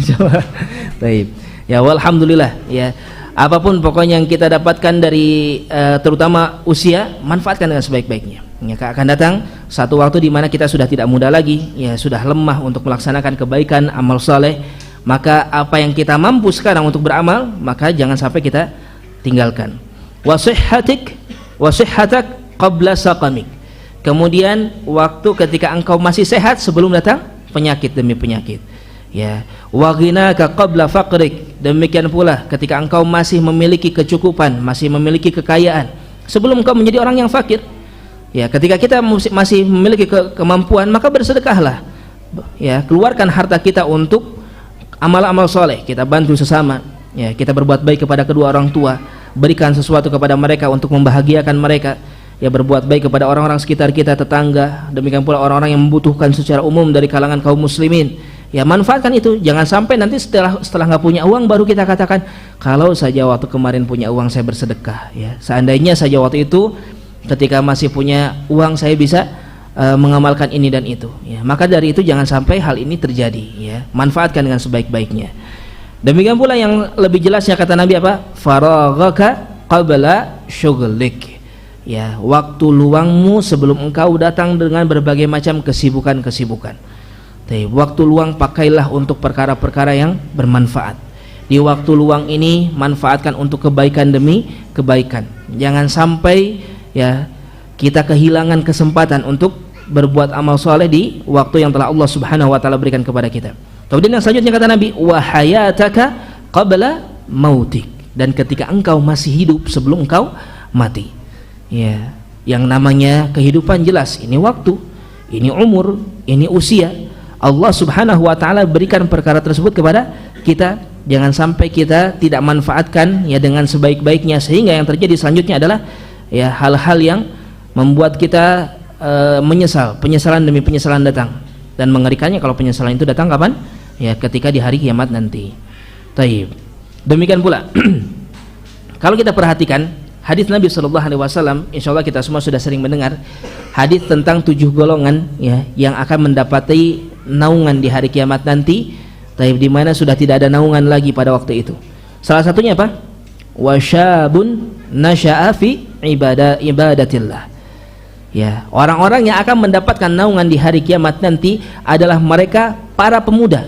Baik. Ya, walhamdulillah, ya. Apapun pokoknya yang kita dapatkan dari terutama usia, manfaatkan dengan sebaik-baiknya. Ya, akan datang satu waktu di mana kita sudah tidak muda lagi, ya, sudah lemah untuk melaksanakan kebaikan, amal saleh. Maka apa yang kita mampu sekarang untuk beramal, maka jangan sampai kita tinggalkan. Wasihhatik wasihhatak qabla saqamik. Kemudian waktu ketika engkau masih sehat sebelum datang penyakit demi penyakit, ya. Wa ghinaka qabla faqrik. Demikian pula ketika engkau masih memiliki kecukupan, masih memiliki kekayaan sebelum engkau menjadi orang yang fakir, ya. Ketika kita masih memiliki kemampuan, maka bersedekahlah, ya, keluarkan harta kita untuk amal-amal soleh, kita bantu sesama, ya, kita berbuat baik kepada kedua orang tua, berikan sesuatu kepada mereka untuk membahagiakan mereka, ya, berbuat baik kepada orang-orang sekitar kita, tetangga, demikian pula orang-orang yang membutuhkan secara umum dari kalangan kaum muslimin, ya. Manfaatkan itu, jangan sampai nanti setelah nggak punya uang baru kita katakan, kalau saja waktu kemarin punya uang saya bersedekah, ya, seandainya saja waktu itu ketika masih punya uang saya bisa mengamalkan ini dan itu, ya. Maka dari itu jangan sampai hal ini terjadi, ya. Manfaatkan dengan sebaik-baiknya. Demikian pula yang lebih jelasnya kata Nabi apa? Faraghaka qabla syughlik, ya, waktu luangmu sebelum engkau datang dengan berbagai macam kesibukan-kesibukan. Waktu luang pakailah untuk perkara-perkara yang bermanfaat. Di waktu luang ini manfaatkan untuk kebaikan demi kebaikan. Jangan sampai, ya, kita kehilangan kesempatan untuk berbuat amal soleh di waktu yang telah Allah Subhanahu wa taala berikan kepada kita. Kemudian yang selanjutnya kata Nabi, wa hayataka qabla mautik, dan ketika engkau masih hidup sebelum engkau mati, ya. Yang namanya kehidupan jelas, ini waktu, ini umur, ini usia. Allah Subhanahu wa taala berikan perkara tersebut kepada kita. Jangan sampai kita tidak manfaatkan, ya, dengan sebaik-baiknya, sehingga yang terjadi selanjutnya adalah, ya, hal-hal yang membuat kita menyesal, penyesalan demi penyesalan datang. Dan mengerikannya kalau penyesalan itu datang kapan? Ya, ketika di hari kiamat nanti. Taib. Demikian pula kalau kita perhatikan hadis Nabi sallallahu alaihi wasallam, insyaallah kita semua sudah sering mendengar hadis tentang 7 golongan ya yang akan mendapati naungan di hari kiamat nanti. Taib, di mana sudah tidak ada naungan lagi pada waktu itu. Salah satunya apa? Wasyabun nasya'a fi ibadatillah. Ya, orang-orang yang akan mendapatkan naungan di hari kiamat nanti adalah mereka para pemuda.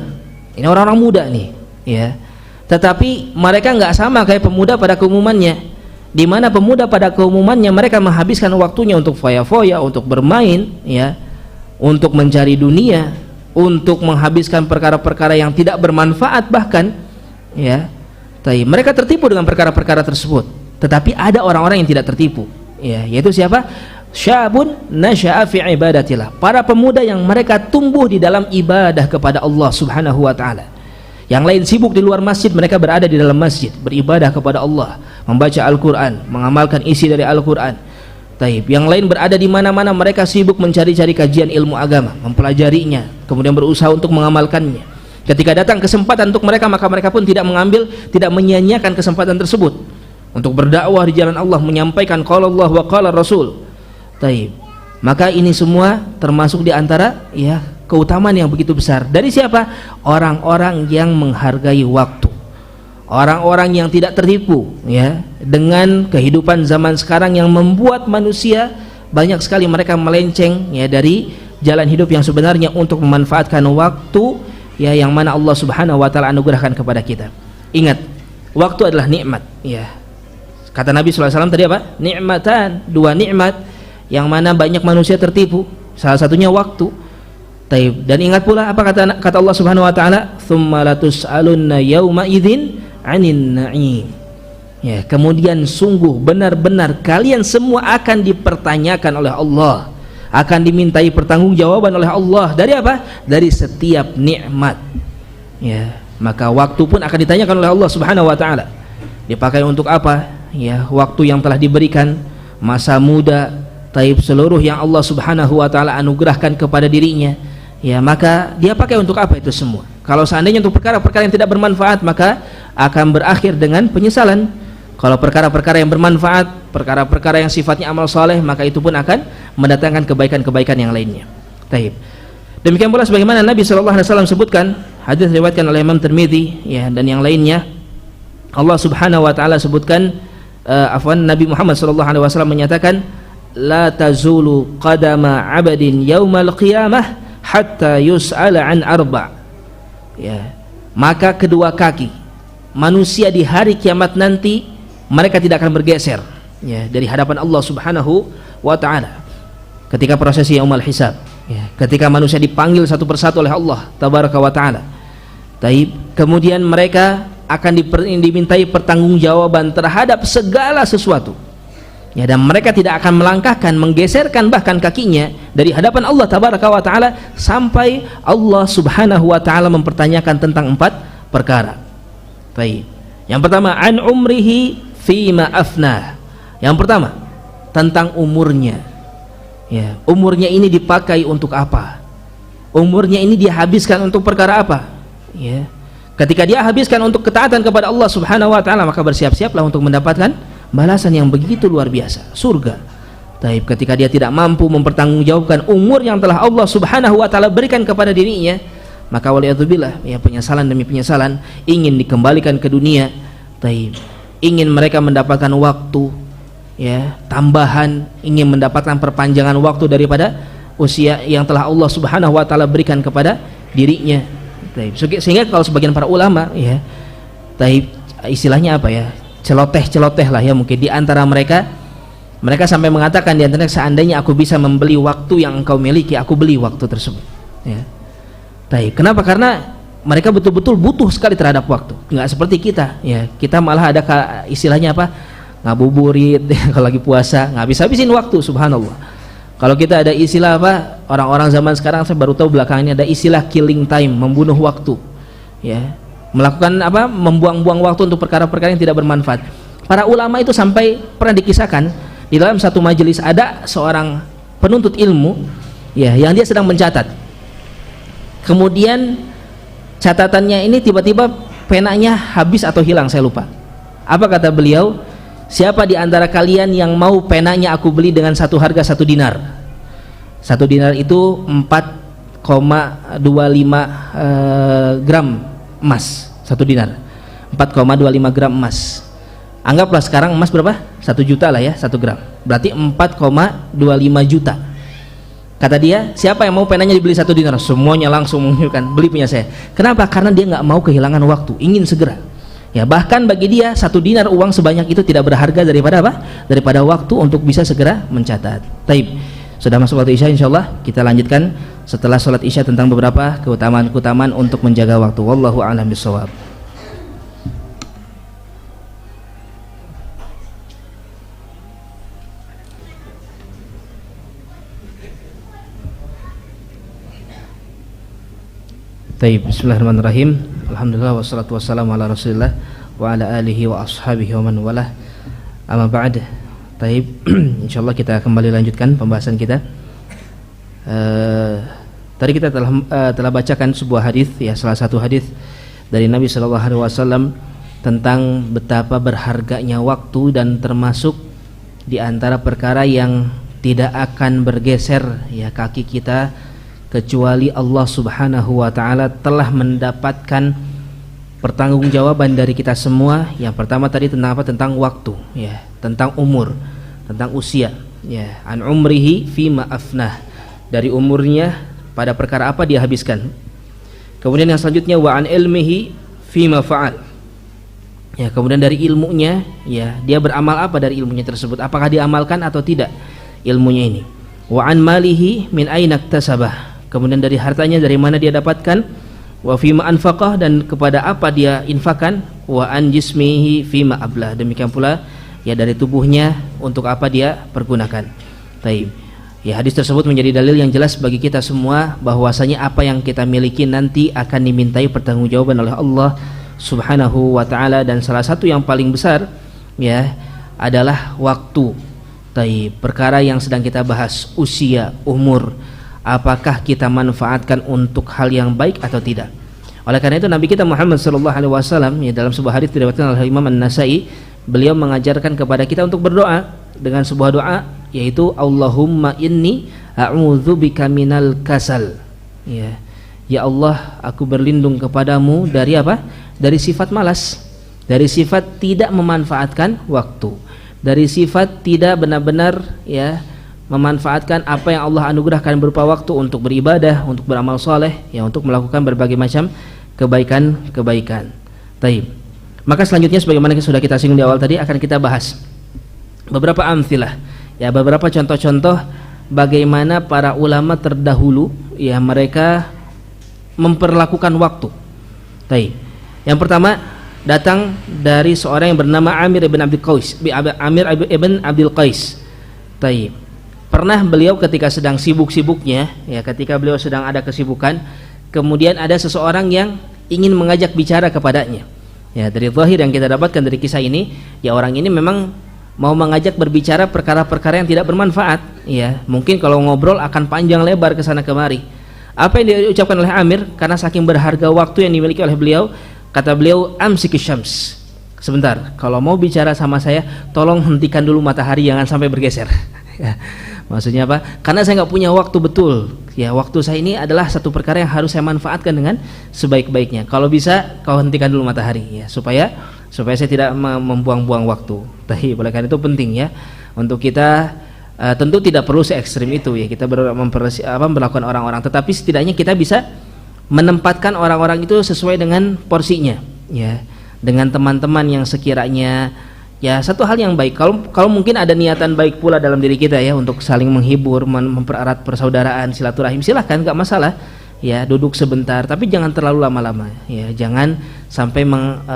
Ini orang-orang muda nih, ya. Tetapi mereka nggak sama kayak pemuda pada keumumannya. Di mana pemuda pada keumumannya mereka menghabiskan waktunya untuk foya-foya, untuk bermain, ya, untuk mencari dunia, untuk menghabiskan perkara-perkara yang tidak bermanfaat bahkan, ya. Tapi mereka tertipu dengan perkara-perkara tersebut. Tetapi ada orang-orang yang tidak tertipu, ya, yaitu siapa? Syabun nasya'a fi ibadatillah, para pemuda yang mereka tumbuh di dalam ibadah kepada Allah Subhanahu wa taala. Yang lain sibuk di luar masjid, mereka berada di dalam masjid beribadah kepada Allah, membaca Al-Qur'an, mengamalkan isi dari Al-Qur'an. Taib. Yang lain berada di mana-mana, mereka sibuk mencari-cari kajian ilmu agama, mempelajarinya, kemudian berusaha untuk mengamalkannya. Ketika datang kesempatan untuk mereka, maka mereka pun tidak menyia-nyiakan kesempatan tersebut untuk berdakwah di jalan Allah, menyampaikan qala Allah wa qala Rasul. Taib. Maka ini semua termasuk di antara ya keutamaan yang begitu besar. Dari siapa? Orang-orang yang menghargai waktu. Orang-orang yang tidak tertipu ya dengan kehidupan zaman sekarang yang membuat manusia banyak sekali mereka melenceng ya dari jalan hidup yang sebenarnya untuk memanfaatkan waktu ya yang mana Allah Subhanahu wa taala anugerahkan kepada kita. Ingat, waktu adalah nikmat ya. Kata Nabi sallallahu alaihi wasallam tadi apa? Nikmatan, 2 nikmat yang mana banyak manusia tertipu, salah satunya waktu. Taib. Dan ingat pula apa kata Allah Subhanahu wa taala, "Tsumma latus'alunna yauma idzin 'anin na'im." Ya, kemudian sungguh benar-benar kalian semua akan dipertanyakan oleh Allah, akan dimintai pertanggungjawaban oleh Allah dari apa? Dari setiap nikmat. Ya, maka waktu pun akan ditanyakan oleh Allah Subhanahu wa taala. Dipakai untuk apa? Ya, waktu yang telah diberikan, masa muda, taib, seluruh yang Allah Subhanahu wa taala anugerahkan kepada dirinya, ya, maka dia pakai untuk apa itu semua? Kalau seandainya untuk perkara-perkara yang tidak bermanfaat, maka akan berakhir dengan penyesalan. Kalau perkara-perkara yang bermanfaat, perkara-perkara yang sifatnya amal soleh, maka itu pun akan mendatangkan kebaikan-kebaikan yang lainnya. Taib. Demikian pula sebagaimana Nabi sallallahu alaihi wasallam sebutkan, hadis diriwayatkan oleh Imam Tirmidzi ya dan yang lainnya, Allah Subhanahu wa taala sebutkan Nabi Muhammad sallallahu alaihi wasallam menyatakan, la tazulu qadama 'abdin yaumal qiyamah hatta yus'ala an arba'. Ya, maka kedua kaki manusia di hari kiamat nanti mereka tidak akan bergeser ya dari hadapan Allah Subhanahu wa taala ketika prosesi yaumul hisab ya, ketika manusia dipanggil satu persatu oleh Allah tabaraka wa taala. Taib. Kemudian mereka akan dimintai pertanggungjawaban terhadap segala sesuatu. Ya, dan mereka tidak akan melangkahkan, menggeserkan bahkan kakinya dari hadapan Allah tabaraka wa taala sampai Allah Subhanahu wa taala mempertanyakan tentang 4 perkara. Baik. Yang pertama, an umrihi fima afnah. Yang pertama, tentang umurnya. Ya, umurnya ini dipakai untuk apa? Umurnya ini dihabiskan untuk perkara apa? Ya. Ketika dia habiskan untuk ketaatan kepada Allah Subhanahu wa taala, maka bersiap-siaplah untuk mendapatkan balasan yang begitu luar biasa, surga. Tapi ketika dia tidak mampu mempertanggungjawabkan umur yang telah Allah Subhanahu wa taala berikan kepada dirinya, maka waliyadzubillah ya, penyesalan demi penyesalan, ingin dikembalikan ke dunia, tapi ingin mereka mendapatkan waktu ya tambahan, ingin mendapatkan perpanjangan waktu daripada usia yang telah Allah Subhanahu wa taala berikan kepada dirinya. Sehingga kalau sebagian para ulama ya, istilahnya apa ya, celoteh lah ya, mungkin di antara mereka sampai mengatakan di antaranya, seandainya aku bisa membeli waktu yang engkau miliki, aku beli waktu tersebut ya. Kenapa? Karena mereka betul-betul butuh sekali terhadap waktu, nggak seperti kita ya. Kita malah ada istilahnya apa, ngabuburit kalau lagi puasa, nggak habis-habisin waktu, subhanallah. Kalau kita ada istilah apa, orang-orang zaman sekarang, saya baru tahu belakangan ini ada istilah killing time, membunuh waktu ya, melakukan apa, membuang-buang waktu untuk perkara-perkara yang tidak bermanfaat. Para ulama itu sampai pernah dikisahkan di dalam satu majelis ada seorang penuntut ilmu ya yang dia sedang mencatat, kemudian catatannya ini tiba-tiba penanya habis atau hilang, saya lupa. Apa kata beliau? Siapa di antara kalian yang mau penanya aku beli dengan satu harga 1 dinar? 1 dinar itu 4,25 gram emas. 1 dinar 4,25 gram emas. Anggaplah sekarang emas berapa? 1 juta lah ya, 1 gram. Berarti 4,25 juta. Kata dia, siapa yang mau penanya dibeli 1 dinar? Semuanya langsung menunjukkan, beli punya saya. Kenapa? Karena dia nggak mau kehilangan waktu, ingin segera. Ya, bahkan bagi dia 1 dinar uang sebanyak itu tidak berharga daripada apa? Daripada waktu untuk bisa segera mencatat. Taib. Sudah masuk waktu Isya, insyaallah kita lanjutkan setelah sholat Isya tentang beberapa keutamaan-keutamaan untuk menjaga waktu. Wallahu a'lam bishawab. Taib. Bismillahirrahmanirrahim. Alhamdulillah wassalatu wassalamu ala Rasulillah wa ala alihi wa ashabihi wa man walah. Amma ba'd. Taib. Insyaallah kita kembali lanjutkan pembahasan kita. Tadi kita telah bacakan sebuah hadis ya, salah satu hadis dari Nabi sallallahu alaihi wasallam tentang betapa berharganya waktu dan termasuk di antara perkara yang tidak akan bergeser ya kaki kita kecuali Allah Subhanahu wa taala telah mendapatkan pertanggungjawaban dari kita semua. Yang pertama tadi tentang apa? Tentang waktu ya, tentang umur, tentang usia ya. An umrihi fima afnah, dari umurnya pada perkara apa dia habiskan. Kemudian yang selanjutnya wa an ilmihi fima fa'al. Ya, kemudian dari ilmunya ya, dia beramal apa dari ilmunya tersebut? Apakah diamalkan atau tidak ilmunya ini? Wa an malihi min aina iktasabah. Kemudian dari hartanya dari mana dia dapatkan, wa fima anfaqah, dan kepada apa dia infakkan, wa an jismihi fima ablah. Demikian pula ya dari tubuhnya untuk apa dia pergunakan. Taib. Ya, hadis tersebut menjadi dalil yang jelas bagi kita semua bahwasanya apa yang kita miliki nanti akan dimintai pertanggungjawaban oleh Allah Subhanahu wa taala, dan salah satu yang paling besar ya adalah waktu. Taib. Perkara yang sedang kita bahas, usia, umur, apakah kita manfaatkan untuk hal yang baik atau tidak. Oleh karena itu Nabi kita Muhammad sallallahu alaihi wasallam ya, dalam sebuah hadis diriwayatkan oleh Imam An-Nasa'i, beliau mengajarkan kepada kita untuk berdoa dengan sebuah doa, yaitu Allahumma inni a'udzubika minal kasal. Ya. Ya Allah, aku berlindung kepadamu dari apa? Dari sifat malas, dari sifat tidak memanfaatkan waktu, dari sifat tidak benar-benar ya memanfaatkan apa yang Allah anugerahkan berupa waktu untuk beribadah, untuk beramal soleh, ya, untuk melakukan berbagai macam kebaikan-kebaikan. Taib. Maka selanjutnya sebagaimana sudah kita singgung di awal tadi, akan kita bahas beberapa amthilah, ya, beberapa contoh-contoh bagaimana para ulama terdahulu ya mereka memperlakukan waktu. Taib. Yang pertama datang dari seorang yang bernama Amir ibn Abdul Qais. Amir ibn Abdul Qais. Taib. Pernah beliau ketika sedang sibuk-sibuknya ya, ketika beliau sedang ada kesibukan, kemudian ada seseorang yang ingin mengajak bicara kepadanya. Ya, dari zahir yang kita dapatkan dari kisah ini, ya orang ini memang mau mengajak berbicara perkara-perkara yang tidak bermanfaat ya. Mungkin kalau ngobrol akan panjang lebar ke sana kemari. Apa yang diucapkan oleh Amir, karena saking berharga waktu yang dimiliki oleh beliau, kata beliau, amsiki syams. Sebentar, kalau mau bicara sama saya tolong hentikan dulu matahari, jangan sampai bergeser. Ya. Maksudnya apa? Karena saya nggak punya waktu betul. Ya, waktu saya ini adalah satu perkara yang harus saya manfaatkan dengan sebaik-baiknya. Kalau bisa kau hentikan dulu matahari ya, supaya saya tidak membuang-buang waktu. Tapi oleh karena itu penting ya untuk kita tentu tidak perlu se-ekstrim itu ya, kita melakukan orang-orang, tetapi setidaknya kita bisa menempatkan orang-orang itu sesuai dengan porsinya ya, dengan teman-teman yang sekiranya ya satu hal yang baik. Kalau mungkin ada niatan baik pula dalam diri kita ya untuk saling menghibur, mempererat persaudaraan, silaturahim, silahkan, nggak masalah ya, duduk sebentar, tapi jangan terlalu lama-lama ya, jangan sampai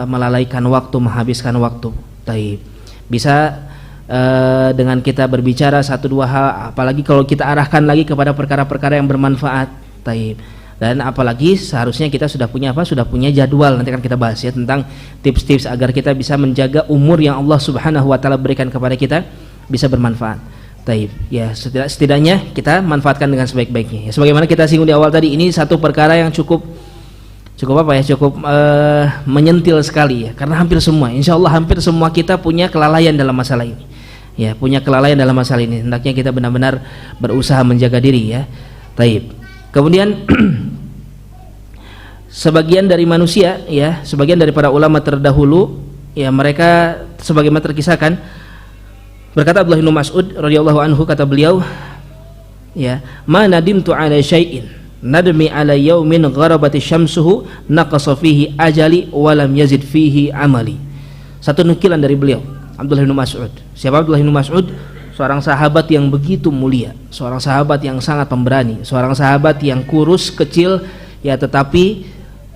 melalaikan waktu, menghabiskan waktu. Taib. Bisa dengan kita berbicara satu dua hal, apalagi kalau kita arahkan lagi kepada perkara-perkara yang bermanfaat. Taib. Dan apalagi seharusnya kita sudah punya apa? Sudah punya jadwal. Nanti akan kita bahas ya tentang tips-tips agar kita bisa menjaga umur yang Allah Subhanahu wa taala berikan kepada kita bisa bermanfaat. Taib, ya setidaknya kita manfaatkan dengan sebaik-baiknya. Ya, sebagaimana kita singgung di awal tadi, ini satu perkara yang cukup menyentil sekali ya, karena hampir semua, insya Allah hampir semua kita punya kelalaian dalam masalah ini. Ya, punya kelalaian dalam masalah ini. Hendaknya kita benar-benar berusaha menjaga diri ya. Taib. Kemudian sebagian dari manusia ya, sebagian dari para ulama terdahulu ya, mereka sebagaimana terkisahkan, berkata Abdullah bin Mas'ud radhiyallahu anhu, kata beliau ya, ma nadimtu ala syai'in nadmi ala yaumin gharabati syamsuhu naqasa fihi ajali wa lam yazid fihi amali. Satu nukilan dari beliau Abdullah bin Mas'ud. Siapa Abdullah bin Mas'ud? Seorang sahabat yang begitu mulia, seorang sahabat yang sangat pemberani, seorang sahabat yang kurus kecil ya, tetapi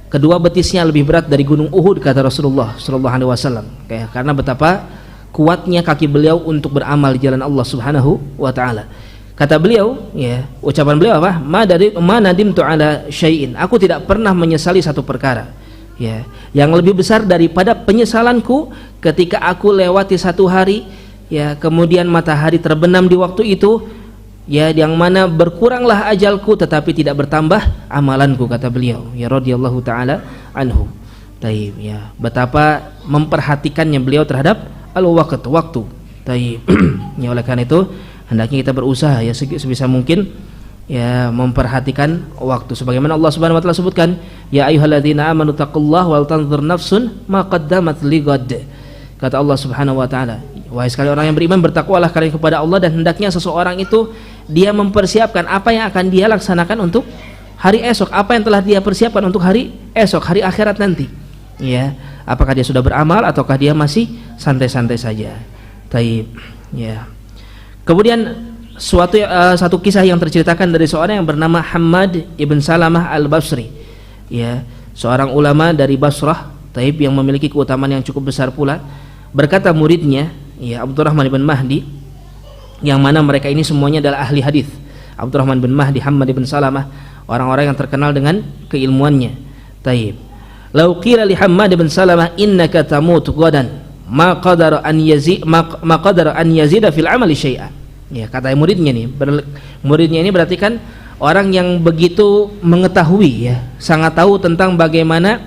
kedua betisnya lebih berat dari gunung Uhud, kata Rasulullah sallallahu alaihi wasallam. Karena betapa kuatnya kaki beliau untuk beramal di jalan Allah Subhanahu wa taala. Kata beliau, ya, ucapan beliau apa? Ma nadimtu ala syai'in. Aku tidak pernah menyesali satu perkara. Ya, yang lebih besar daripada penyesalanku ketika aku lewati satu hari, ya, kemudian matahari terbenam di waktu itu, ya, yang mana berkuranglah ajalku tetapi tidak bertambah amalanku, kata beliau. Ya, radhiyallahu taala anhu. Taib, ya, betapa memperhatikannya beliau terhadap waktu. Taib. Ya, oleh karena itu hendaknya kita berusaha ya sebisa mungkin ya memperhatikan waktu, sebagaimana Allah Subhanahu wa taala sebutkan, ya ayyuhalladzina amanu taqullaha wal tanzur nafsun ma qaddamat lighad. Kata Allah Subhanahu wa taala, wahai sekalian orang yang beriman, bertakwalah kalian kepada Allah, dan hendaknya seseorang itu dia mempersiapkan apa yang akan dia laksanakan untuk hari esok, apa yang telah dia persiapkan untuk hari esok, hari akhirat nanti. Ya, apakah dia sudah beramal ataukah dia masih santai-santai saja. Taib, ya. Kemudian satu kisah yang terceritakan dari seorang yang bernama Hammad ibn Salamah al-Basri, ya, seorang ulama dari Basrah, taib, yang memiliki keutamaan yang cukup besar pula. Berkata muridnya, ya, Abdurrahman bin Mahdi, yang mana mereka ini semuanya adalah ahli hadis. Abdurrahman bin Mahdi, Hammad ibn Salamah, orang-orang yang terkenal dengan keilmuannya. Taib. Lau qila li Hammad bin Salamah innaka tamut ghadan ma qadara an yazida fil amali syai'an. Ya, kata muridnya nih, muridnya ini berarti kan orang yang begitu mengetahui ya, sangat tahu tentang bagaimana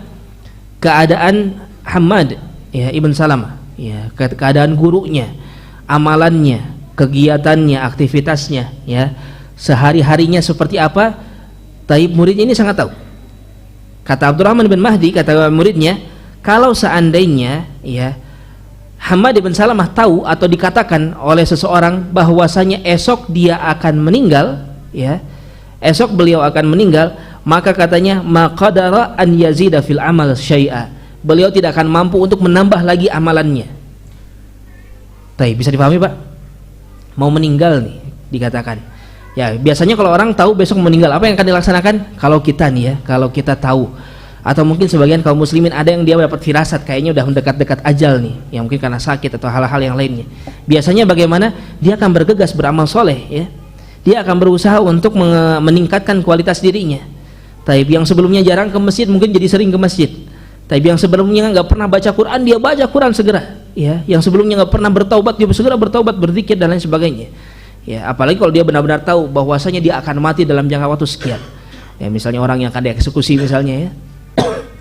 keadaan Hammad ya ibn Salamah, ya, keadaan gurunya, amalannya, kegiatannya, aktivitasnya, ya, sehari-harinya seperti apa. Taib, muridnya ini sangat tahu. Kata Abdurrahman bin Mahdi, kata muridnya, kalau seandainya ya Hammad bin Salamah tahu atau dikatakan oleh seseorang bahwasanya esok dia akan meninggal, ya, esok beliau akan meninggal, maka katanya maqadara an yazida fil amal syai'a, beliau tidak akan mampu untuk menambah lagi amalannya. Taib, bisa dipahami Pak? Mau meninggal nih dikatakan. Ya, biasanya kalau orang tahu besok meninggal, apa yang akan dilaksanakan? Kalau kita nih ya, kalau kita tahu, atau mungkin sebagian kaum muslimin ada yang dia dapat firasat kayaknya udah mendekat-dekat ajal nih, yang mungkin karena sakit atau hal-hal yang lainnya. Biasanya bagaimana? Dia akan bergegas beramal soleh, ya. Dia akan berusaha untuk meningkatkan kualitas dirinya. Taib, yang sebelumnya jarang ke masjid mungkin jadi sering ke masjid. Taib, yang sebelumnya nggak pernah baca Quran, dia baca Quran segera, ya. Yang sebelumnya nggak pernah bertaubat, dia segera bertaubat, berzikir dan lain sebagainya. Ya, apalagi kalau dia benar-benar tahu bahwasanya dia akan mati dalam jangka waktu sekian. Ya, misalnya orang yang akan dieksekusi misalnya, ya.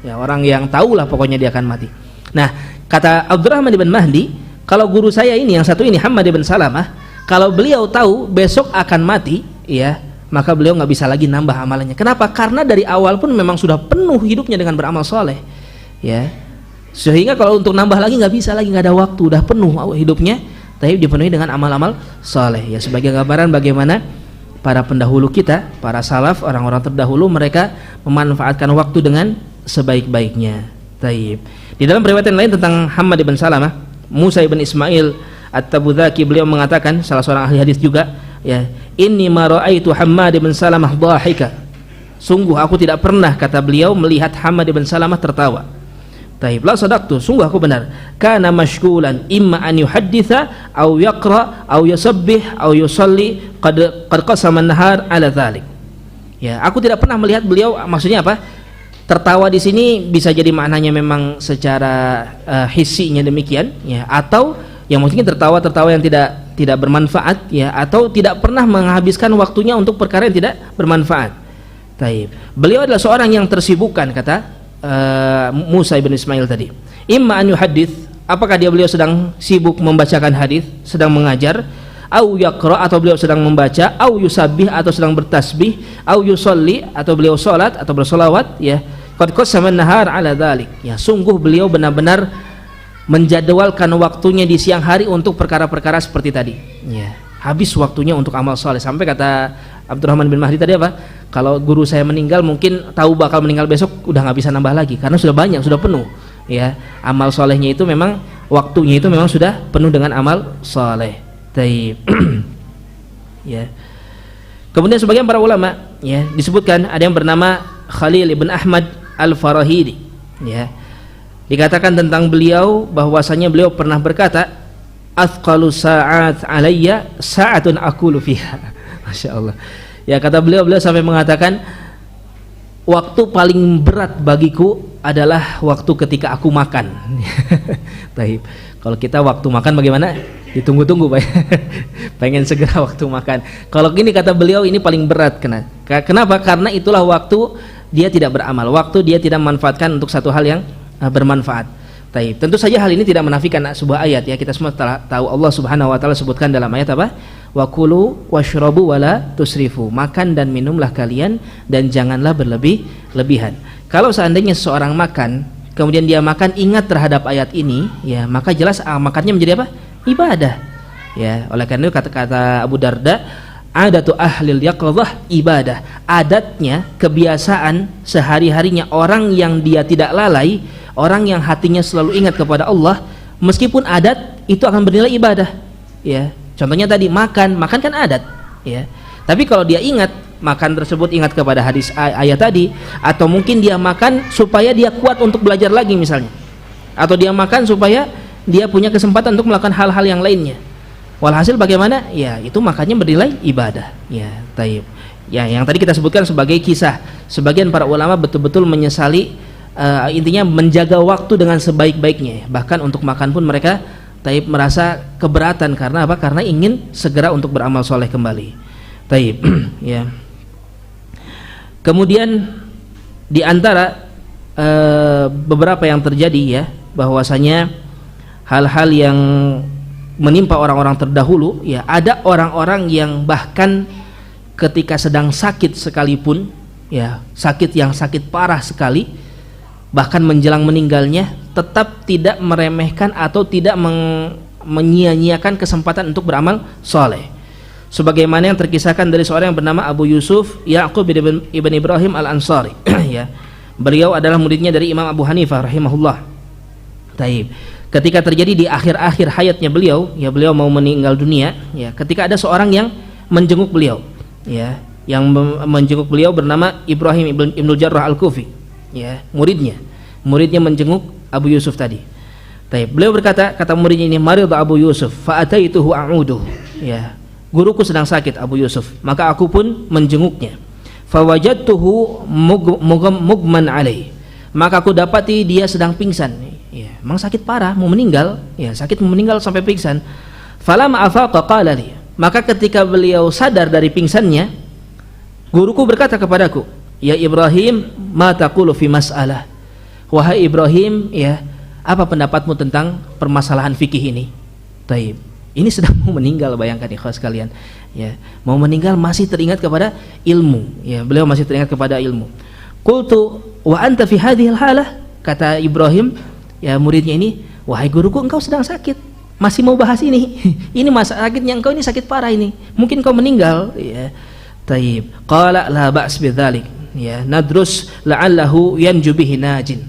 Ya, orang yang tahulah pokoknya dia akan mati. Nah, kata Abdurrahman bin Mahdi, kalau guru saya ini yang satu ini Hammad bin Salamah, kalau beliau tahu besok akan mati, ya, maka beliau nggak bisa lagi nambah amalannya. Kenapa? Karena dari awal pun memang sudah penuh hidupnya dengan beramal soleh, ya. Sehingga kalau untuk nambah lagi nggak bisa lagi, nggak ada waktu, udah penuh hidupnya, tapi dipenuhi dengan amal-amal soleh. Ya, sebagai gambaran bagaimana para pendahulu kita, para salaf, orang-orang terdahulu, mereka memanfaatkan waktu dengan sebaik-baiknya. Taib. Di dalam riwayat lain tentang Hammad bin Salamah, Musa ibn Ismail At-Tabudhaki, beliau mengatakan, salah seorang ahli hadis juga, ya, inni ma ra'aitu Hammad bin Salamah dhahika. Sungguh aku tidak pernah, kata beliau, melihat Hammad bin Salamah tertawa. Taib, la sadaqtu, sungguh aku benar. Kana mashghulan imma an yuhadditha aw yaqra aw yusabbih aw yusalli qad qasama an-nahar ala dhalik. Ya, aku tidak pernah melihat beliau, maksudnya apa? Tertawa di sini bisa jadi maknanya memang secara hissinya demikian, ya, atau yang mungkin tertawa yang tidak tidak bermanfaat ya, atau tidak pernah menghabiskan waktunya untuk perkara yang tidak bermanfaat. Taib. Beliau adalah seorang yang tersibukkan, kata Musa ibn Ismail tadi. Imma an yuhaddits, apakah beliau sedang sibuk membacakan hadis, sedang mengajar, au yaqra atau beliau sedang membaca, au yusabbih atau sedang bertasbih, au yusolli atau beliau salat atau bersolawat ya. Qad qassama an-nahar ala dzalik. Ya, sungguh beliau benar-benar menjadwalkan waktunya di siang hari untuk perkara-perkara seperti tadi. Ya, habis waktunya untuk amal soleh. Sampai kata Abdurrahman bin Mahdi tadi apa? Kalau guru saya meninggal, mungkin tahu bakal meninggal besok, udah nggak bisa nambah lagi karena sudah banyak, sudah penuh. Ya, amal solehnya itu memang waktunya itu memang sudah penuh dengan amal soleh. Taib. Ya. Kemudian sebagian para ulama ya disebutkan ada yang bernama Khalil ibn Ahmad Al-Farahidi ya. Dikatakan tentang beliau bahwasanya beliau pernah berkata, "Athqalu sa'at alayya sa'atun aqulu fiha." Masya Allah. Ya, kata beliau sampai mengatakan, waktu paling berat bagiku adalah waktu ketika aku makan. Taib. Kalau kita waktu makan bagaimana? Ditunggu-tunggu, Pak. Pengen segera waktu makan. Kalau gini kata beliau, ini paling berat. Kenapa? Karena itulah waktu dia tidak beramal, waktu dia tidak memanfaatkan untuk satu hal yang bermanfaat. Taib. Tentu saja hal ini tidak menafikan sebuah ayat ya. Kita semua telah tahu Allah Subhanahu wa taala sebutkan dalam ayat apa? Wa kulu washrabu wala tusrifu. Makan dan minumlah kalian dan janganlah berlebih-lebihan. Kalau seandainya seseorang makan, kemudian dia makan ingat terhadap ayat ini, ya, maka jelas makannya menjadi apa? Ibadah. Ya, oleh karena itu kata Abu Darda, adatu ahlil yaqadhah ibadah. Adatnya, kebiasaan sehari-harinya orang yang dia tidak lalai, orang yang hatinya selalu ingat kepada Allah, meskipun adat itu akan bernilai ibadah. Ya, contohnya tadi makan kan adat. Ya, tapi kalau dia ingat makan tersebut, ingat kepada hadis ayat tadi, atau mungkin dia makan supaya dia kuat untuk belajar lagi misalnya, atau dia makan supaya dia punya kesempatan untuk melakukan hal-hal yang lainnya. Walhasil bagaimana? Ya, itu makannya bernilai ibadah. Ya, taib. Ya, yang tadi kita sebutkan sebagai kisah. Sebagian para ulama betul-betul menyesali, intinya menjaga waktu dengan sebaik-baiknya. Bahkan untuk makan pun mereka taib merasa keberatan karena apa? Karena ingin segera untuk beramal soleh kembali. Taib. Ya. Kemudian di antara beberapa yang terjadi ya, bahwasanya hal-hal yang menimpa orang-orang terdahulu ya, ada orang-orang yang bahkan ketika sedang sakit sekalipun ya, sakit yang sakit parah sekali, bahkan menjelang meninggalnya tetap tidak meremehkan atau tidak menyia-nyiakan kesempatan untuk beramal soleh, sebagaimana yang terkisahkan dari seorang yang bernama Abu Yusuf Ya'qub ibn Ibrahim Al-Ansari. Ya, beliau adalah muridnya dari Imam Abu Hanifah rahimahullah. Taib. Ketika terjadi di akhir-akhir hayatnya beliau, ya, beliau mau meninggal dunia, ya, ketika ada seorang yang menjenguk beliau, ya, yang menjenguk beliau bernama Ibrahim ibn Jarrah Al-Kufi, ya, muridnya menjenguk Abu Yusuf tadi. Taib. Beliau berkata, kata muridnya ini, marid Abu Yusuf fa ataituhu a'uduh, ya, guruku sedang sakit Abu Yusuf, maka aku pun menjenguknya. Fa wajadtuhu mugman alaih, maka aku dapati dia sedang pingsan. Ya, memang sakit parah, mau meninggal, ya, sakit mau meninggal sampai pingsan. Falamma afaqa qala li, maka ketika beliau sadar dari pingsannya, guruku berkata kepadaku, ya Ibrahim, ma taqulu fi mas'alah, wahai Ibrahim, ya, apa pendapatmu tentang permasalahan fikih ini? Taib. Ini sedang mau meninggal, bayangkan ikhwas sekalian, ya, mau meninggal masih teringat kepada ilmu, ya, beliau masih teringat kepada ilmu. Qultu wa anta fi hadhil halah, kata Ibrahim, ya, muridnya ini, wahai guruku, engkau sedang sakit, masih mau bahas ini? Ini masa sakitnya engkau ini sakit parah ini, mungkin kau meninggal. Ya, taib. Qala la ba's bidzalik, ya, nadrus la'allahu yanju bihi najin.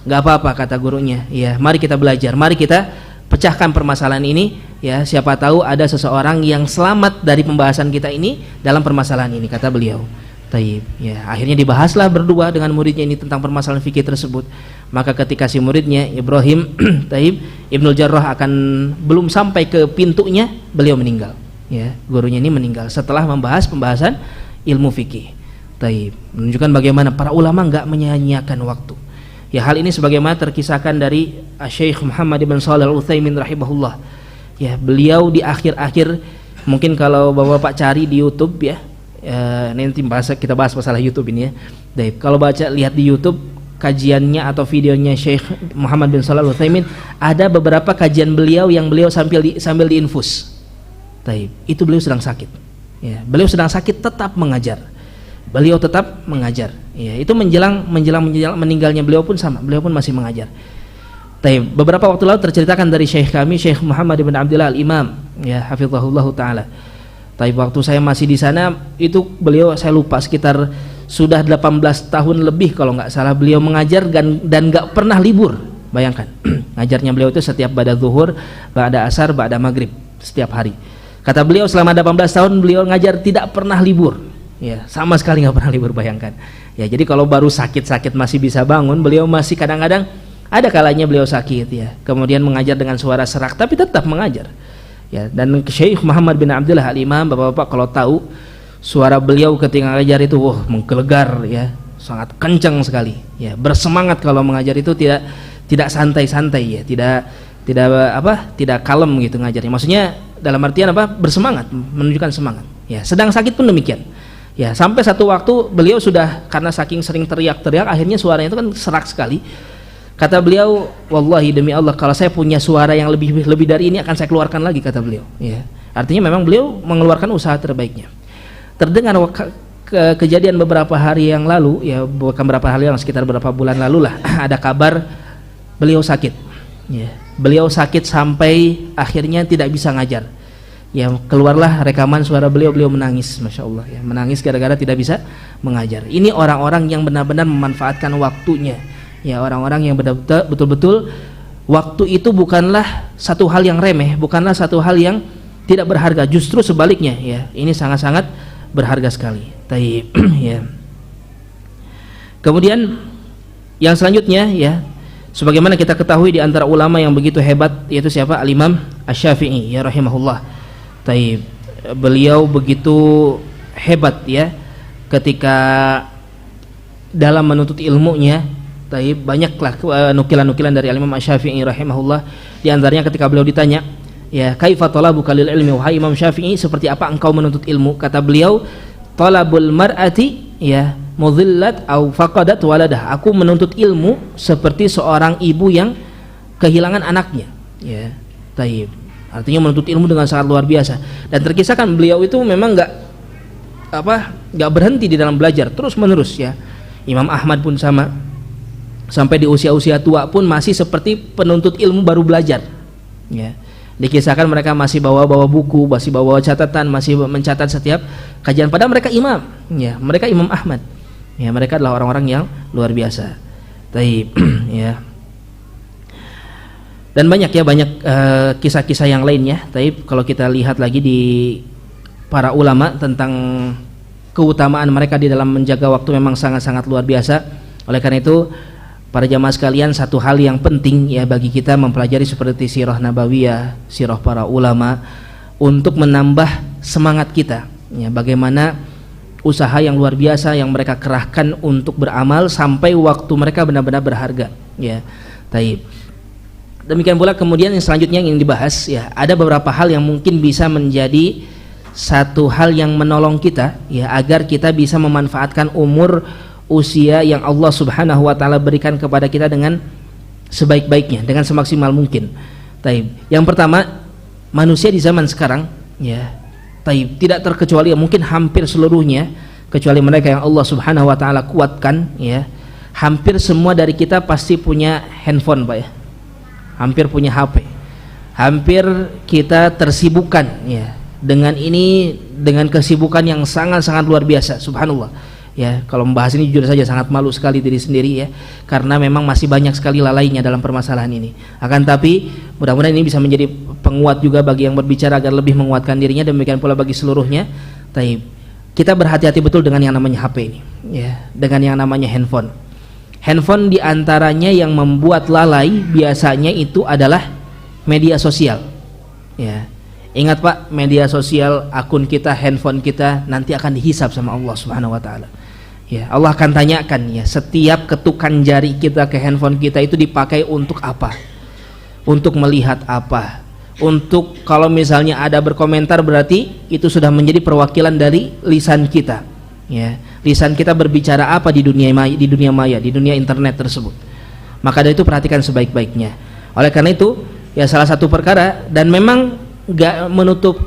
Enggak apa-apa, kata gurunya, ya, mari kita belajar, mari kita pecahkan permasalahan ini, ya, siapa tahu ada seseorang yang selamat dari pembahasan kita ini dalam permasalahan ini, kata beliau. Taib. Ya, akhirnya dibahaslah berdua dengan muridnya ini tentang permasalahan fikih tersebut. Maka ketika si muridnya Ibrahim Taib Ibnul Jarrah akan belum sampai ke pintunya, beliau meninggal. Ya, gurunya ini meninggal setelah membahas pembahasan ilmu fikih. Taib. Menunjukkan bagaimana para ulama enggak menyia-nyiakan waktu. Ya, hal ini sebagaimana terkisahkan dari Syekh Muhammad bin Shalih Al-Utsaimin rahimahullah. Ya, beliau di akhir-akhir, mungkin kalau Bapak cari di YouTube ya, nanti kita bahas masalah YouTube ini ya. Baik, kalau lihat di YouTube kajiannya atau videonya Syekh Muhammad bin Shalih Al-Utsaimin, ada beberapa kajian beliau yang beliau sambil diinfus. Taib, itu beliau sedang sakit. Ya, beliau sedang sakit tetap mengajar. Beliau tetap mengajar. Ya, itu menjelang meninggalnya beliau pun sama. Beliau pun masih mengajar. Taib, beberapa waktu lalu terceritakan dari Syekh kami, Syekh Muhammad bin Abdullah Al-Imam, ya hafizahullah taala. Taib, waktu saya masih di sana itu beliau, saya lupa, sekitar sudah 18 tahun lebih kalau nggak salah beliau mengajar dan nggak pernah libur. Bayangkan, ngajarnya beliau itu setiap ba'da zuhur, ba'da asar, ba'da maghrib, setiap hari. Kata beliau selama 18 tahun beliau ngajar tidak pernah libur. Ya, sama sekali nggak pernah libur, bayangkan. Ya, jadi kalau baru sakit-sakit masih bisa bangun, beliau masih kadang-kadang ada kalanya beliau sakit ya. Kemudian mengajar dengan suara serak tapi tetap mengajar. Ya, dan Syekh Muhammad bin Abdullah Al-Imam, Bapak-bapak kalau tahu suara beliau ketika mengajar itu menggelegar ya, sangat kencang sekali. Ya, bersemangat kalau mengajar itu tidak santai-santai ya, tidak kalem gitu ngajarnya. Maksudnya dalam artian apa? Bersemangat, menunjukkan semangat. Ya, sedang sakit pun demikian. Ya, sampai satu waktu beliau sudah, karena saking sering teriak-teriak akhirnya suaranya itu kan serak sekali. Kata beliau, wallahi demi Allah, kalau saya punya suara yang lebih dari ini akan saya keluarkan lagi, kata beliau. Ya, artinya memang beliau mengeluarkan usaha terbaiknya. Terdengar kejadian beberapa hari yang lalu, ya bukan beberapa hari yang sekitar beberapa bulan lalu lah, ada kabar beliau sakit. Ya, beliau sakit sampai akhirnya tidak bisa ngajar. Ya, keluarlah rekaman suara beliau menangis, masya Allah ya, menangis gara-gara tidak bisa mengajar. Ini orang-orang yang benar-benar memanfaatkan waktunya. Ya, orang-orang yang betul-betul waktu itu bukanlah satu hal yang remeh, bukanlah satu hal yang tidak berharga, justru sebaliknya ya, ini sangat-sangat berharga sekali. Taib ya. Kemudian yang selanjutnya ya, sebagaimana kita ketahui di antara ulama yang begitu hebat yaitu siapa? Al-Imam Asy-Syafi'i ya rahimahullah. Taib, beliau begitu hebat ya ketika dalam menuntut ilmunya. Taib, banyaklah nukilan-nukilan dari Imam Asy-Syafi'i rahimahullah. Di antaranya ketika beliau ditanya, ya kaifa talabuka lil ilmi, wahai Imam Syafi'i, seperti apa engkau menuntut ilmu? Kata beliau, talabul mar'ati ya mudhillat au faqadat waladah. Aku menuntut ilmu seperti seorang ibu yang kehilangan anaknya. Ya, taib. Artinya menuntut ilmu dengan sangat luar biasa. Dan terkisahkan beliau itu memang nggak berhenti di dalam belajar, terus menerus ya. Imam Ahmad pun sama, sampai di usia-usia tua pun masih seperti penuntut ilmu baru belajar. Ya, dikisahkan mereka masih bawa buku, masih bawa catatan, masih mencatat setiap kajian. Padahal mereka imam, ya, mereka Imam Ahmad. Ya, mereka adalah orang-orang yang luar biasa. Taib, ya. Dan banyak kisah-kisah yang lainnya. Taib, kalau kita lihat lagi di para ulama tentang keutamaan mereka di dalam menjaga waktu memang sangat-sangat luar biasa. Oleh karena itu, para jamaah sekalian, satu hal yang penting ya bagi kita mempelajari seperti sirah nabawiyah, sirah para ulama, untuk menambah semangat kita ya, bagaimana usaha yang luar biasa yang mereka kerahkan untuk beramal sampai waktu mereka benar-benar berharga ya. Taib. Demikian pula kemudian yang selanjutnya yang ingin dibahas ya, ada beberapa hal yang mungkin bisa menjadi satu hal yang menolong kita ya, agar kita bisa memanfaatkan usia yang Allah Subhanahu wa taala berikan kepada kita dengan sebaik-baiknya, dengan semaksimal mungkin. Taib. Yang pertama, manusia di zaman sekarang ya, taib, tidak terkecuali, mungkin hampir seluruhnya kecuali mereka yang Allah Subhanahu wa taala kuatkan ya, hampir semua dari kita pasti punya handphone, Pak ya. Hampir punya HP. Hampir kita tersibukkan ya dengan ini, dengan kesibukan yang sangat-sangat luar biasa, subhanallah. Ya, kalau membahas ini jujur saja sangat malu sekali diri sendiri ya, karena memang masih banyak sekali lalainya dalam permasalahan ini. Akan tapi mudah-mudahan ini bisa menjadi penguat juga bagi yang berbicara agar lebih menguatkan dirinya, demikian pula bagi seluruhnya. Taib. Kita berhati-hati betul dengan yang namanya HP ini ya, dengan yang namanya handphone. Handphone diantaranya yang membuat lalai biasanya itu adalah media sosial ya. Ingat Pak, media sosial, akun kita, handphone kita nanti akan dihisab sama Allah Subhanahu wa taala. Ya, Allah akan tanyakan ya, setiap ketukan jari kita ke handphone kita itu dipakai untuk apa? Untuk melihat apa? untuk kalau misalnya ada berkomentar berarti itu sudah menjadi perwakilan dari lisan kita, ya. Lisan kita berbicara apa di dunia maya, di dunia internet tersebut. Maka dari itu perhatikan sebaik-baiknya. Oleh karena itu, ya salah satu perkara, dan memang gak menutup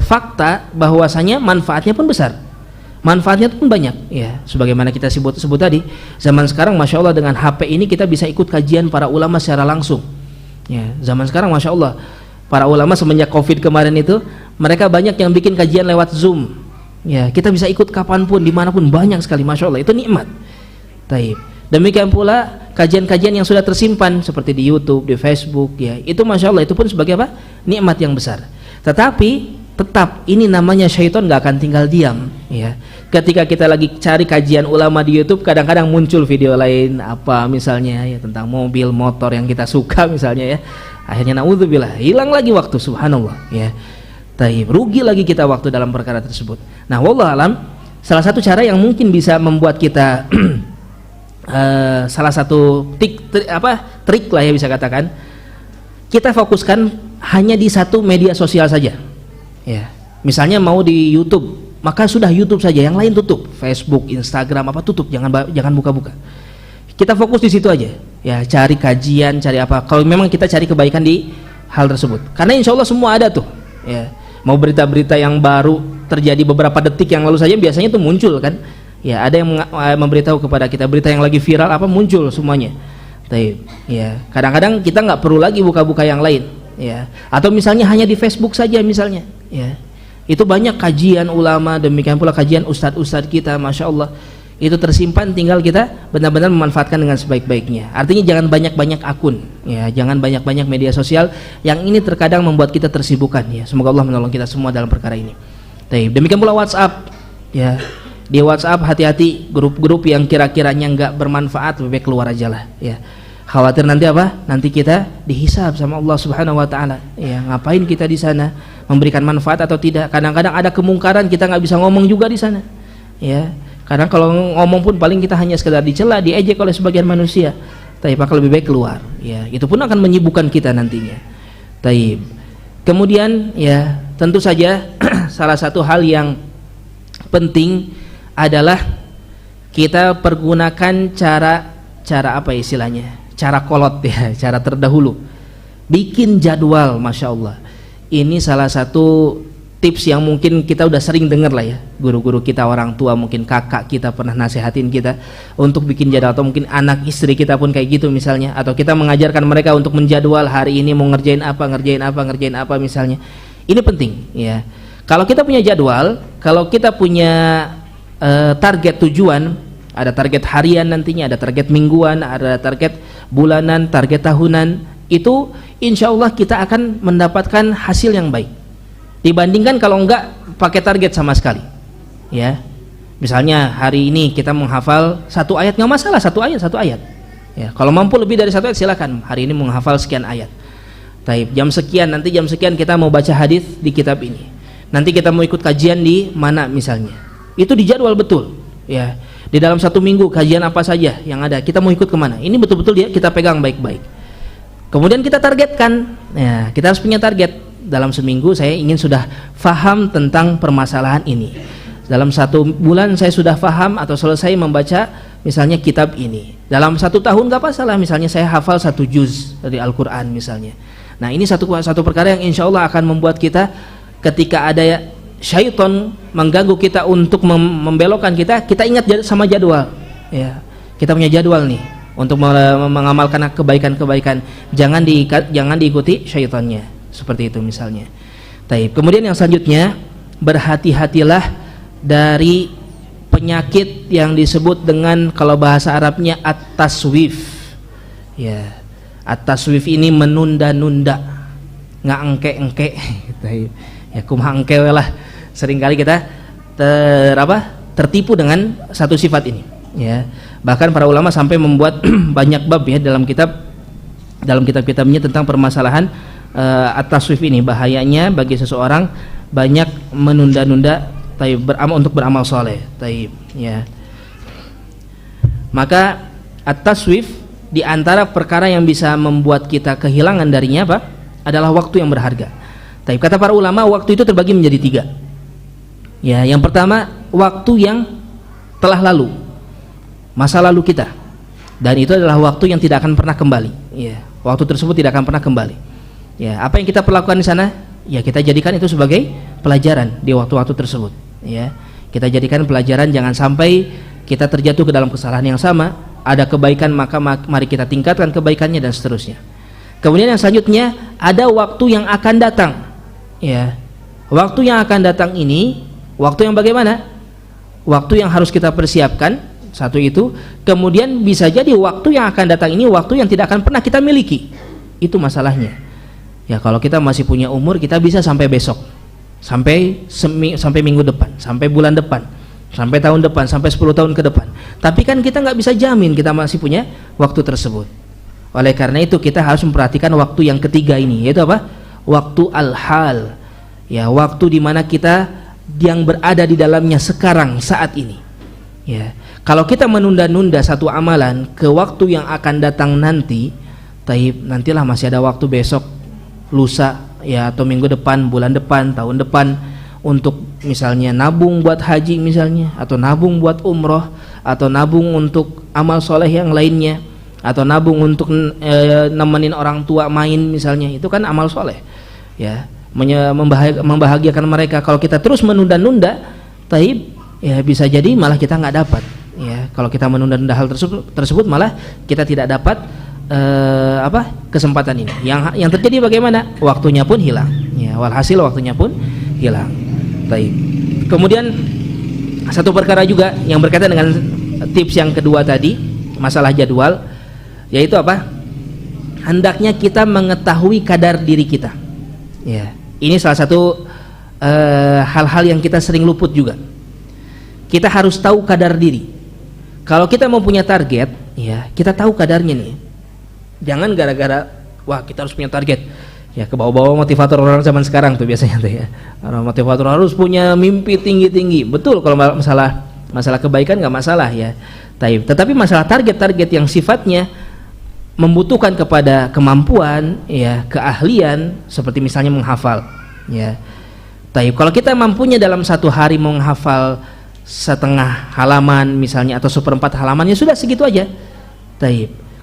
fakta bahwasanya manfaatnya pun besar. Manfaatnya pun banyak, ya. Sebagaimana kita sebut tadi, zaman sekarang Masya Allah dengan HP ini kita bisa ikut kajian para ulama secara langsung. Ya, zaman sekarang Masya Allah para ulama semenjak Covid kemarin itu, mereka banyak yang bikin kajian lewat Zoom. Ya, kita bisa ikut kapanpun, dimanapun, banyak sekali, Masya Allah, itu nikmat. Taib. Demikian pula kajian-kajian yang sudah tersimpan seperti di YouTube, di Facebook, ya, itu Masya Allah, itu pun sebagai apa? Nikmat yang besar. Tetapi tetap ini namanya syaitan gak akan tinggal diam, ya. Ketika kita lagi cari kajian ulama di YouTube, kadang-kadang muncul video lain apa misalnya, ya, tentang mobil, motor yang kita suka misalnya, ya. Akhirnya naudzubillah, hilang lagi waktu, subhanallah, ya. Taib, rugi lagi kita waktu dalam perkara tersebut. Nah, wallah alam, salah satu cara yang mungkin bisa membuat kita salah satu trik lah ya bisa katakan, kita fokuskan hanya di satu media sosial saja. Ya, misalnya mau di YouTube, maka sudah YouTube saja, yang lain tutup. Facebook, Instagram apa tutup, jangan buka-buka. Kita fokus di situ aja. Ya, cari kajian, cari apa. Kalau memang kita cari kebaikan di hal tersebut. Karena insya Allah semua ada tuh. Ya, mau berita-berita yang baru terjadi beberapa detik yang lalu saja biasanya itu muncul kan. Ya, ada yang memberitahu kepada kita berita yang lagi viral apa muncul semuanya. Ya, kadang-kadang kita nggak perlu lagi buka-buka yang lain. Ya, atau misalnya hanya di Facebook saja misalnya. Ya, itu banyak kajian ulama, demikian pula kajian ustadz-ustadz kita, Masya Allah, itu tersimpan, tinggal kita benar-benar memanfaatkan dengan sebaik-baiknya. Artinya jangan banyak-banyak akun, ya, jangan banyak-banyak media sosial yang ini terkadang membuat kita tersibukan, ya. Semoga Allah menolong kita semua dalam perkara ini. Demikian pula WhatsApp, ya, di WhatsApp hati-hati grup-grup yang kira-kiranya nggak bermanfaat, lebih baik keluar aja lah, ya. Khawatir nanti apa? Nanti kita dihisab sama Allah Subhanahu wa taala. Ya, ngapain kita di sana? Memberikan manfaat atau tidak? Kadang-kadang ada kemungkaran, kita nggak bisa ngomong juga di sana. Ya, karena kalau ngomong pun paling kita hanya sekedar dicela, diejek oleh sebagian manusia. Tapi maka lebih baik keluar. Ya, itu pun akan menyibukkan kita nantinya. Taib. Kemudian ya, tentu saja salah satu hal yang penting adalah kita pergunakan cara apa istilahnya? Cara kolot, ya, cara terdahulu. Bikin jadwal, Masya Allah. Ini salah satu tips yang mungkin kita udah sering dengar lah ya. Guru-guru kita, orang tua, mungkin kakak kita pernah nasihatin kita untuk bikin jadwal, atau mungkin anak istri kita pun kayak gitu misalnya. Atau kita mengajarkan mereka untuk menjadwal hari ini mau ngerjain apa misalnya. Ini penting, ya. Kalau kita punya jadwal, kalau kita punya target tujuan, ada target harian nantinya, ada target mingguan, ada target bulanan, target tahunan, itu insya Allah kita akan mendapatkan hasil yang baik dibandingkan kalau enggak pakai target sama sekali, ya. Misalnya hari ini kita menghafal satu ayat, nggak masalah, satu ayat, ya. Kalau mampu lebih dari satu ayat silakan, hari ini menghafal sekian ayat. Taib, jam sekian, nanti jam sekian kita mau baca hadis di kitab ini, nanti kita mau ikut kajian di mana misalnya, itu dijadwal betul, ya. Di dalam satu minggu kajian apa saja yang ada, kita mau ikut kemana, ini betul-betul dia kita pegang baik-baik. Kemudian kita targetkan, ya, kita harus punya target. Dalam seminggu saya ingin sudah faham tentang permasalahan ini. Dalam satu bulan saya sudah faham atau selesai membaca misalnya kitab ini. Dalam satu tahun gak masalah, misalnya saya hafal 1 juz dari Al-Quran misalnya. Nah, ini satu perkara yang insya Allah akan membuat kita ketika ada syaitan mengganggu kita untuk membelokkan kita ingat sama jadwal, ya. Kita punya jadwal nih untuk mengamalkan kebaikan-kebaikan, jangan diikuti syaitannya, seperti itu misalnya. Taib. Kemudian yang selanjutnya, berhati-hatilah dari penyakit yang disebut dengan, kalau bahasa Arabnya, at-taswif, ya. At-taswif ini menunda-nunda, ngangke-engke, ya, kumaha engke lah. Seringkali kita tertipu dengan satu sifat ini, ya. Bahkan para ulama sampai membuat banyak bab, ya, dalam kitab-kitabnya tentang permasalahan at-taswif ini, bahayanya bagi seseorang banyak menunda-nunda untuk beramal soleh, ya. Maka at-taswif di antara perkara yang bisa membuat kita kehilangan darinya apa? adalah waktu yang berharga. Tapi kata para ulama, waktu itu terbagi menjadi 3. Ya, yang pertama waktu yang telah lalu, masa lalu kita, dan itu adalah waktu yang tidak akan pernah kembali. Ya, waktu tersebut tidak akan pernah kembali. Ya, apa yang kita perlakukan di sana, ya kita jadikan itu sebagai pelajaran di waktu-waktu tersebut. Ya, kita jadikan pelajaran, jangan sampai kita terjatuh ke dalam kesalahan yang sama. Ada kebaikan maka mari kita tingkatkan kebaikannya dan seterusnya. Kemudian yang selanjutnya ada waktu yang akan datang. Ya, waktu yang akan datang ini waktu yang bagaimana? Waktu yang harus kita persiapkan, satu itu. Kemudian bisa jadi waktu yang akan datang ini waktu yang tidak akan pernah kita miliki. Itu masalahnya. Ya, kalau kita masih punya umur, kita bisa sampai besok, sampai minggu depan, sampai bulan depan, sampai tahun depan, sampai 10 tahun ke depan. Tapi kan kita nggak bisa jamin kita masih punya waktu tersebut. Oleh karena itu kita harus memperhatikan waktu yang ketiga ini, yaitu apa? Waktu al-hal. Ya, waktu dimana kita yang berada di dalamnya sekarang, saat ini. Ya, kalau kita menunda-nunda satu amalan ke waktu yang akan datang nanti, nantilah masih ada waktu besok, lusa, ya, atau minggu depan, bulan depan, tahun depan, untuk misalnya nabung buat haji misalnya, atau nabung buat umroh, atau nabung untuk amal soleh yang lainnya, atau nabung untuk nemenin orang tua main misalnya. Itu kan amal soleh, ya, membahagiakan mereka. Kalau kita terus menunda-nunda, ya bisa jadi malah kita nggak dapat. Ya, kalau kita menunda-nunda hal tersebut malah kita tidak dapat kesempatan ini. Yang terjadi bagaimana? Waktunya pun hilang. Ya, walhasil waktunya pun hilang. Kemudian satu perkara juga yang berkaitan dengan tips yang kedua tadi, masalah jadwal, yaitu apa? Hendaknya kita mengetahui kadar diri kita. Ya, ini salah satu hal-hal yang kita sering luput juga. Kita harus tahu kadar diri. Kalau kita mau punya target, ya kita tahu kadarnya nih. Jangan gara-gara wah kita harus punya target, ya ke bawah-bawah motivator orang zaman sekarang tuh biasanya tuh ya. Orang motivator harus punya mimpi tinggi-tinggi. Betul, kalau masalah kebaikan nggak masalah ya. Tetapi masalah target-target yang sifatnya membutuhkan kepada kemampuan, ya keahlian, seperti misalnya menghafal. Ya, kalau kita mampunya dalam satu hari menghafal setengah halaman misalnya atau seperempat halaman, ya sudah segitu aja.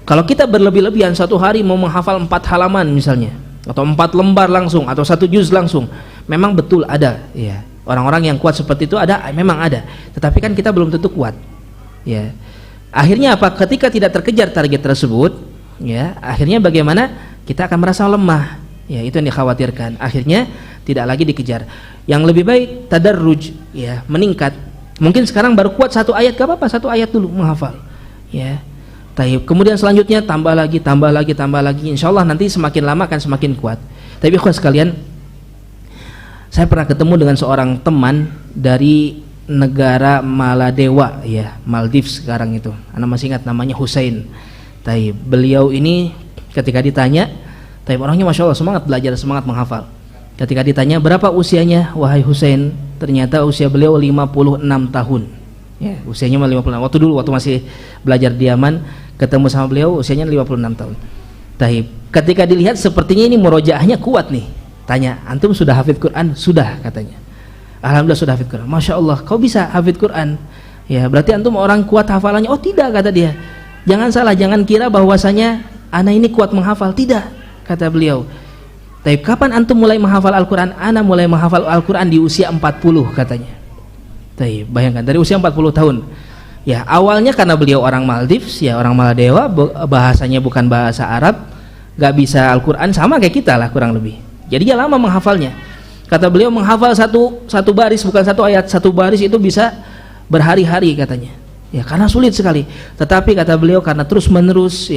Kalau kita berlebih-lebihan satu hari mau menghafal 4 halaman misalnya, atau 4 lembar langsung, atau 1 juz langsung, memang betul ada, ya orang-orang yang kuat seperti itu ada, memang ada. Tetapi kan kita belum tentu kuat. Ya, akhirnya apa? Ketika tidak terkejar target tersebut, ya akhirnya bagaimana? Kita akan merasa lemah. Ya, itu yang dikhawatirkan. Akhirnya tidak lagi dikejar. Yang lebih baik tadarruj, ya meningkat. Mungkin sekarang baru kuat 1 ayat, gak apa-apa, 1 ayat dulu menghafal. Ya. Kemudian selanjutnya tambah lagi. Insya Allah nanti semakin lama akan semakin kuat. Tapi ikhwan sekalian, saya pernah ketemu dengan seorang teman dari negara Maladewa, ya Maldives sekarang itu. Anda masih ingat namanya Hussein. Beliau ini ketika ditanya, orangnya masya Allah semangat belajar, semangat menghafal. Ketika ditanya berapa usianya, wahai Hussein, ternyata usia beliau 56 tahun. Ya, usianya 56. Waktu masih belajar di Yaman, ketemu sama beliau usianya 56 tahun. Ketika dilihat sepertinya ini murojaahnya kuat nih. Tanya, antum sudah hafid Quran? Sudah, katanya. Alhamdulillah sudah hafid Quran. Masya Allah, kau bisa hafid Quran? Ya, berarti antum orang kuat hafalannya. Oh tidak, kata dia. Jangan salah, jangan kira bahwasanya anak ini kuat menghafal. Tidak, kata beliau. Kapan antum mulai menghafal Al-Quran? Ana mulai menghafal Al-Quran di usia 40, katanya. Bayangkan, dari usia 40 tahun. Ya, awalnya karena beliau orang Maldives, ya orang Maladewa, bahasanya bukan bahasa Arab, gak bisa Al-Quran, sama kayak kita lah kurang lebih. Jadi dia lama menghafalnya. Kata beliau menghafal satu baris, bukan 1 ayat, 1 baris itu bisa berhari-hari katanya. Ya karena sulit sekali. Tetapi kata beliau karena terus menerus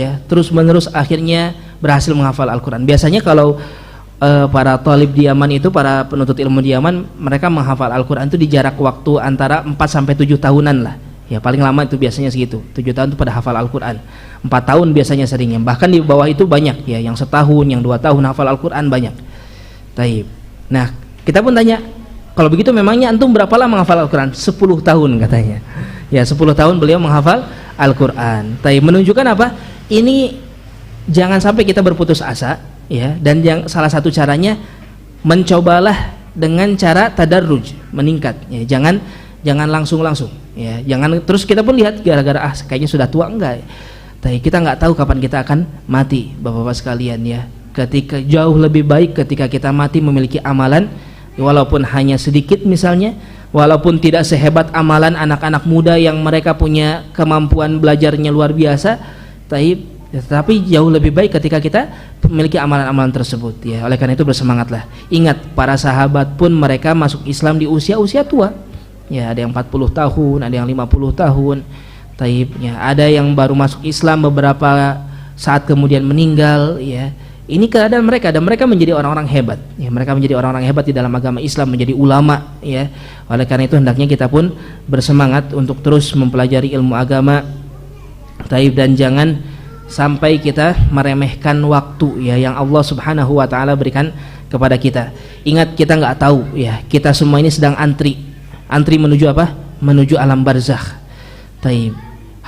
akhirnya berhasil menghafal Al-Quran. Biasanya kalau para talib di Yaman itu, para penuntut ilmu di Yaman, mereka menghafal Al-Quran itu di jarak waktu antara 4-7 tahunan lah. Ya paling lama itu biasanya segitu, 7 tahun itu pada hafal Al-Quran. 4 tahun biasanya seringnya, bahkan di bawah itu banyak ya, yang 1 tahun, yang 2 tahun hafal Al-Quran banyak. Nah kita pun tanya, kalau begitu memangnya antum berapa lama menghafal Al-Quran? 10 tahun katanya. Ya 10 tahun beliau menghafal Al-Quran. Menunjukkan apa? Ini jangan sampai kita berputus asa. ya. Dan yang salah satu caranya mencobalah dengan cara tadarruj, meningkat ya. Jangan langsung ya. Jangan terus kita pun lihat gara-gara kayaknya sudah tua, enggak. Tapi kita nggak tahu kapan kita akan mati, Bapak-bapak sekalian ya. Ketika jauh lebih baik ketika kita mati memiliki amalan walaupun hanya sedikit misalnya, walaupun tidak sehebat amalan anak-anak muda yang mereka punya kemampuan belajarnya luar biasa, tapi jauh lebih baik ketika kita memiliki amalan-amalan tersebut ya. Oleh karena itu bersemangatlah. Ingat, para sahabat pun mereka masuk Islam di usia-usia tua ya, ada yang 40 tahun, ada yang 50 tahun ya, ada yang baru masuk Islam beberapa saat kemudian meninggal ya. Ini keadaan mereka, dan mereka menjadi orang-orang hebat ya. Mereka menjadi orang-orang hebat di dalam agama Islam, menjadi ulama ya. Oleh karena itu hendaknya kita pun bersemangat untuk terus mempelajari ilmu agama dan jangan sampai kita meremehkan waktu ya yang Allah Subhanahu wa taala berikan kepada kita. Ingat, kita nggak tahu ya, kita semua ini sedang antri menuju apa? Menuju alam barzakh.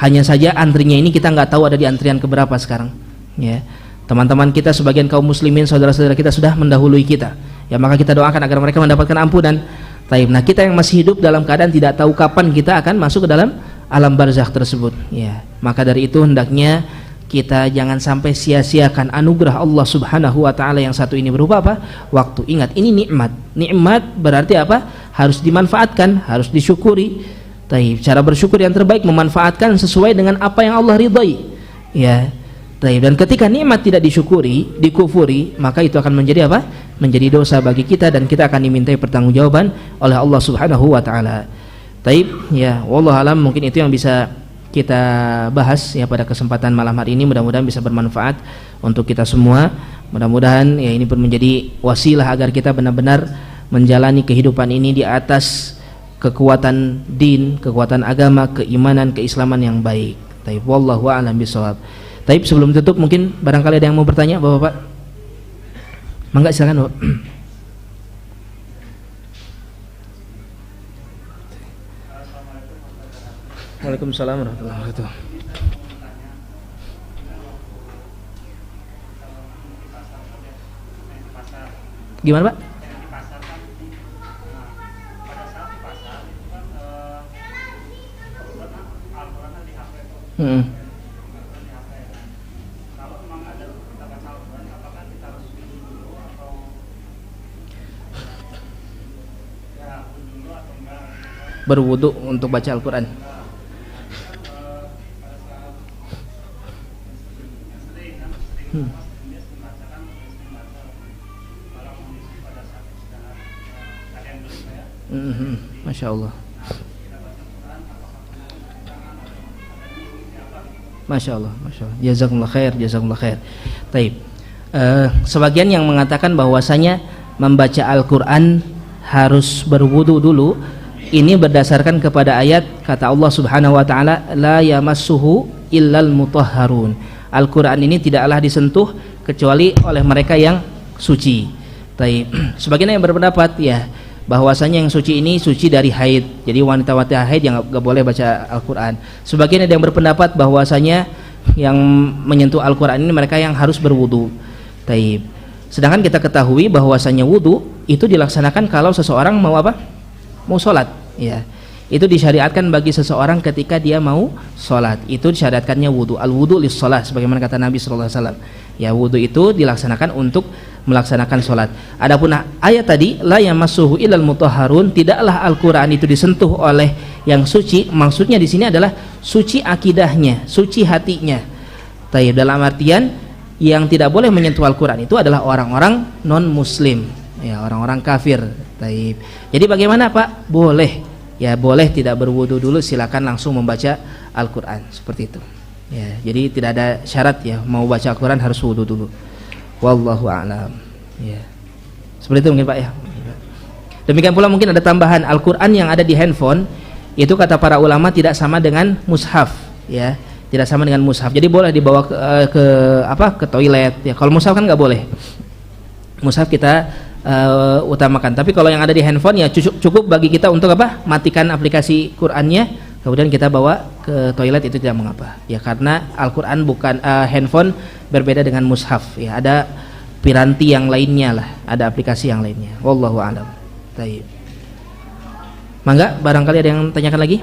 Hanya saja antrinya ini kita nggak tahu ada di antrian keberapa sekarang ya. Teman-teman kita sebagian kaum muslimin, saudara-saudara kita sudah mendahului kita ya, maka kita doakan agar mereka mendapatkan ampunan. Nah, kita yang masih hidup dalam keadaan tidak tahu kapan kita akan masuk ke dalam alam barzakh tersebut ya. Maka dari itu hendaknya kita jangan sampai sia-siakan anugerah Allah Subhanahu wa taala yang satu ini berupa apa? Waktu. Ingat, ini nikmat. Nikmat berarti apa? Harus dimanfaatkan, harus disyukuri. Cara bersyukur yang terbaik memanfaatkan sesuai dengan apa yang Allah ridhai. Ya. Dan ketika nikmat tidak disyukuri, dikufuri, maka itu akan menjadi apa? Menjadi dosa bagi kita, dan kita akan dimintai pertanggungjawaban oleh Allah Subhanahu wa taala. Ya, wallahu alam, mungkin itu yang bisa kita bahas ya pada kesempatan malam hari ini. Mudah-mudahan bisa bermanfaat untuk kita semua. Mudah-mudahan ya ini pun menjadi wasilah agar kita benar-benar menjalani kehidupan ini di atas kekuatan din, kekuatan agama, keimanan, keislaman yang baik. Wallahu a'lam bishawab. Sebelum tutup mungkin barangkali ada yang mau bertanya, Bapak-bapak. Mangga silakan, Bapak. Waalaikumsalam warahmatullahi wabarakatuh. Gimana, Pak? Berwudu untuk baca Al-Quran. Masya Allah. Masya Allah, Masya Allah. Jazakumullah khair, jazakumullah khair. Sebagian yang mengatakan bahwasanya membaca Al-Quran harus berwudu dulu. Ini berdasarkan kepada ayat kata Allah Subhanahu wa taala, la yamassuhu illal mutahharun. Al-Quran ini tidaklah disentuh kecuali oleh mereka yang suci. Sebagian yang berpendapat ya bahwasanya yang suci ini suci dari haid. Jadi wanita-wanita haid yang enggak boleh baca Al-Quran. Sebagian ada yang berpendapat bahwasanya yang menyentuh Al-Quran ini mereka yang harus berwudu. Sedangkan kita ketahui bahwasanya wudu itu dilaksanakan kalau seseorang mau apa? Mau sholat ya. Itu disyariatkan bagi seseorang ketika dia mau sholat. Itu disyariatkannya wudu. Al-wudu lis sholat, sebagaimana kata Nabi SAW. Ya, wudu itu dilaksanakan untuk melaksanakan sholat. Adapun ayat tadi, la yamassuhu illal mutahharun, tidaklah Al-Quran itu disentuh oleh yang suci. Maksudnya di sini adalah suci akidahnya, suci hatinya. Dalam artian yang tidak boleh menyentuh Al-Quran itu adalah orang-orang non-muslim ya, orang-orang kafir. Jadi bagaimana, Pak? Boleh ya, boleh tidak berwudu dulu, silakan langsung membaca Al-Quran, seperti itu ya. Jadi tidak ada syarat ya, mau baca Al-Quran harus wudu dulu. Wallahu a'lam ya. Seperti itu mungkin, Pak ya. Demikian pula mungkin ada tambahan, Al-Quran yang ada di handphone itu kata para ulama tidak sama dengan mushaf ya, tidak sama dengan mushaf. Jadi boleh dibawa ke toilet ya. Kalau mushaf kan nggak boleh. Mushaf kita utamakan. Tapi kalau yang ada di handphone ya cukup bagi kita untuk apa? Matikan aplikasi Qur'annya, kemudian kita bawa ke toilet, itu tidak mengapa. Ya karena Al-Qur'an bukan handphone berbeda dengan mushaf. Ya ada piranti yang lainnya lah, ada aplikasi yang lainnya. Wallahu a'lam. Baik. Mangga, barangkali ada yang tanyakan lagi?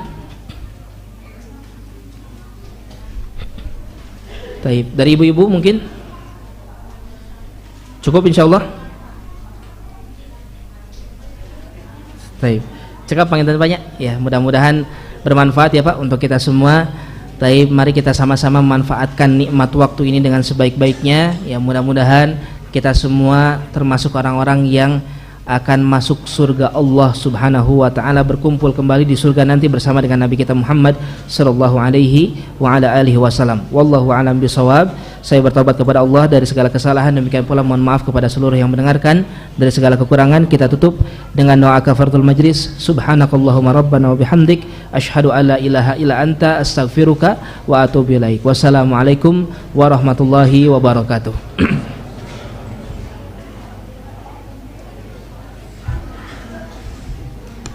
Baik, dari ibu-ibu mungkin? Cukup insyaallah. Baik. Cekap panginten banyak ya, mudah-mudahan bermanfaat ya Pak untuk kita semua. Baik, mari kita sama-sama memanfaatkan nikmat waktu ini dengan sebaik-baiknya ya, mudah-mudahan kita semua termasuk orang-orang yang akan masuk surga Allah Subhanahu wa taala, berkumpul kembali di surga nanti bersama dengan Nabi kita Muhammad sallallahu alaihi wa ala alihi wasallam. Wallahu a'lam bisawab. Saya bertobat kepada Allah dari segala kesalahan, demikian pula mohon maaf kepada seluruh yang mendengarkan dari segala kekurangan. Kita tutup dengan doa kafaratul majlis. Subhanakallahumma rabbana wa bihamdik asyhadu an la ilaha illa anta astaghfiruka wa atubu ilaik. Wassalamualaikum warahmatullahi wabarakatuh.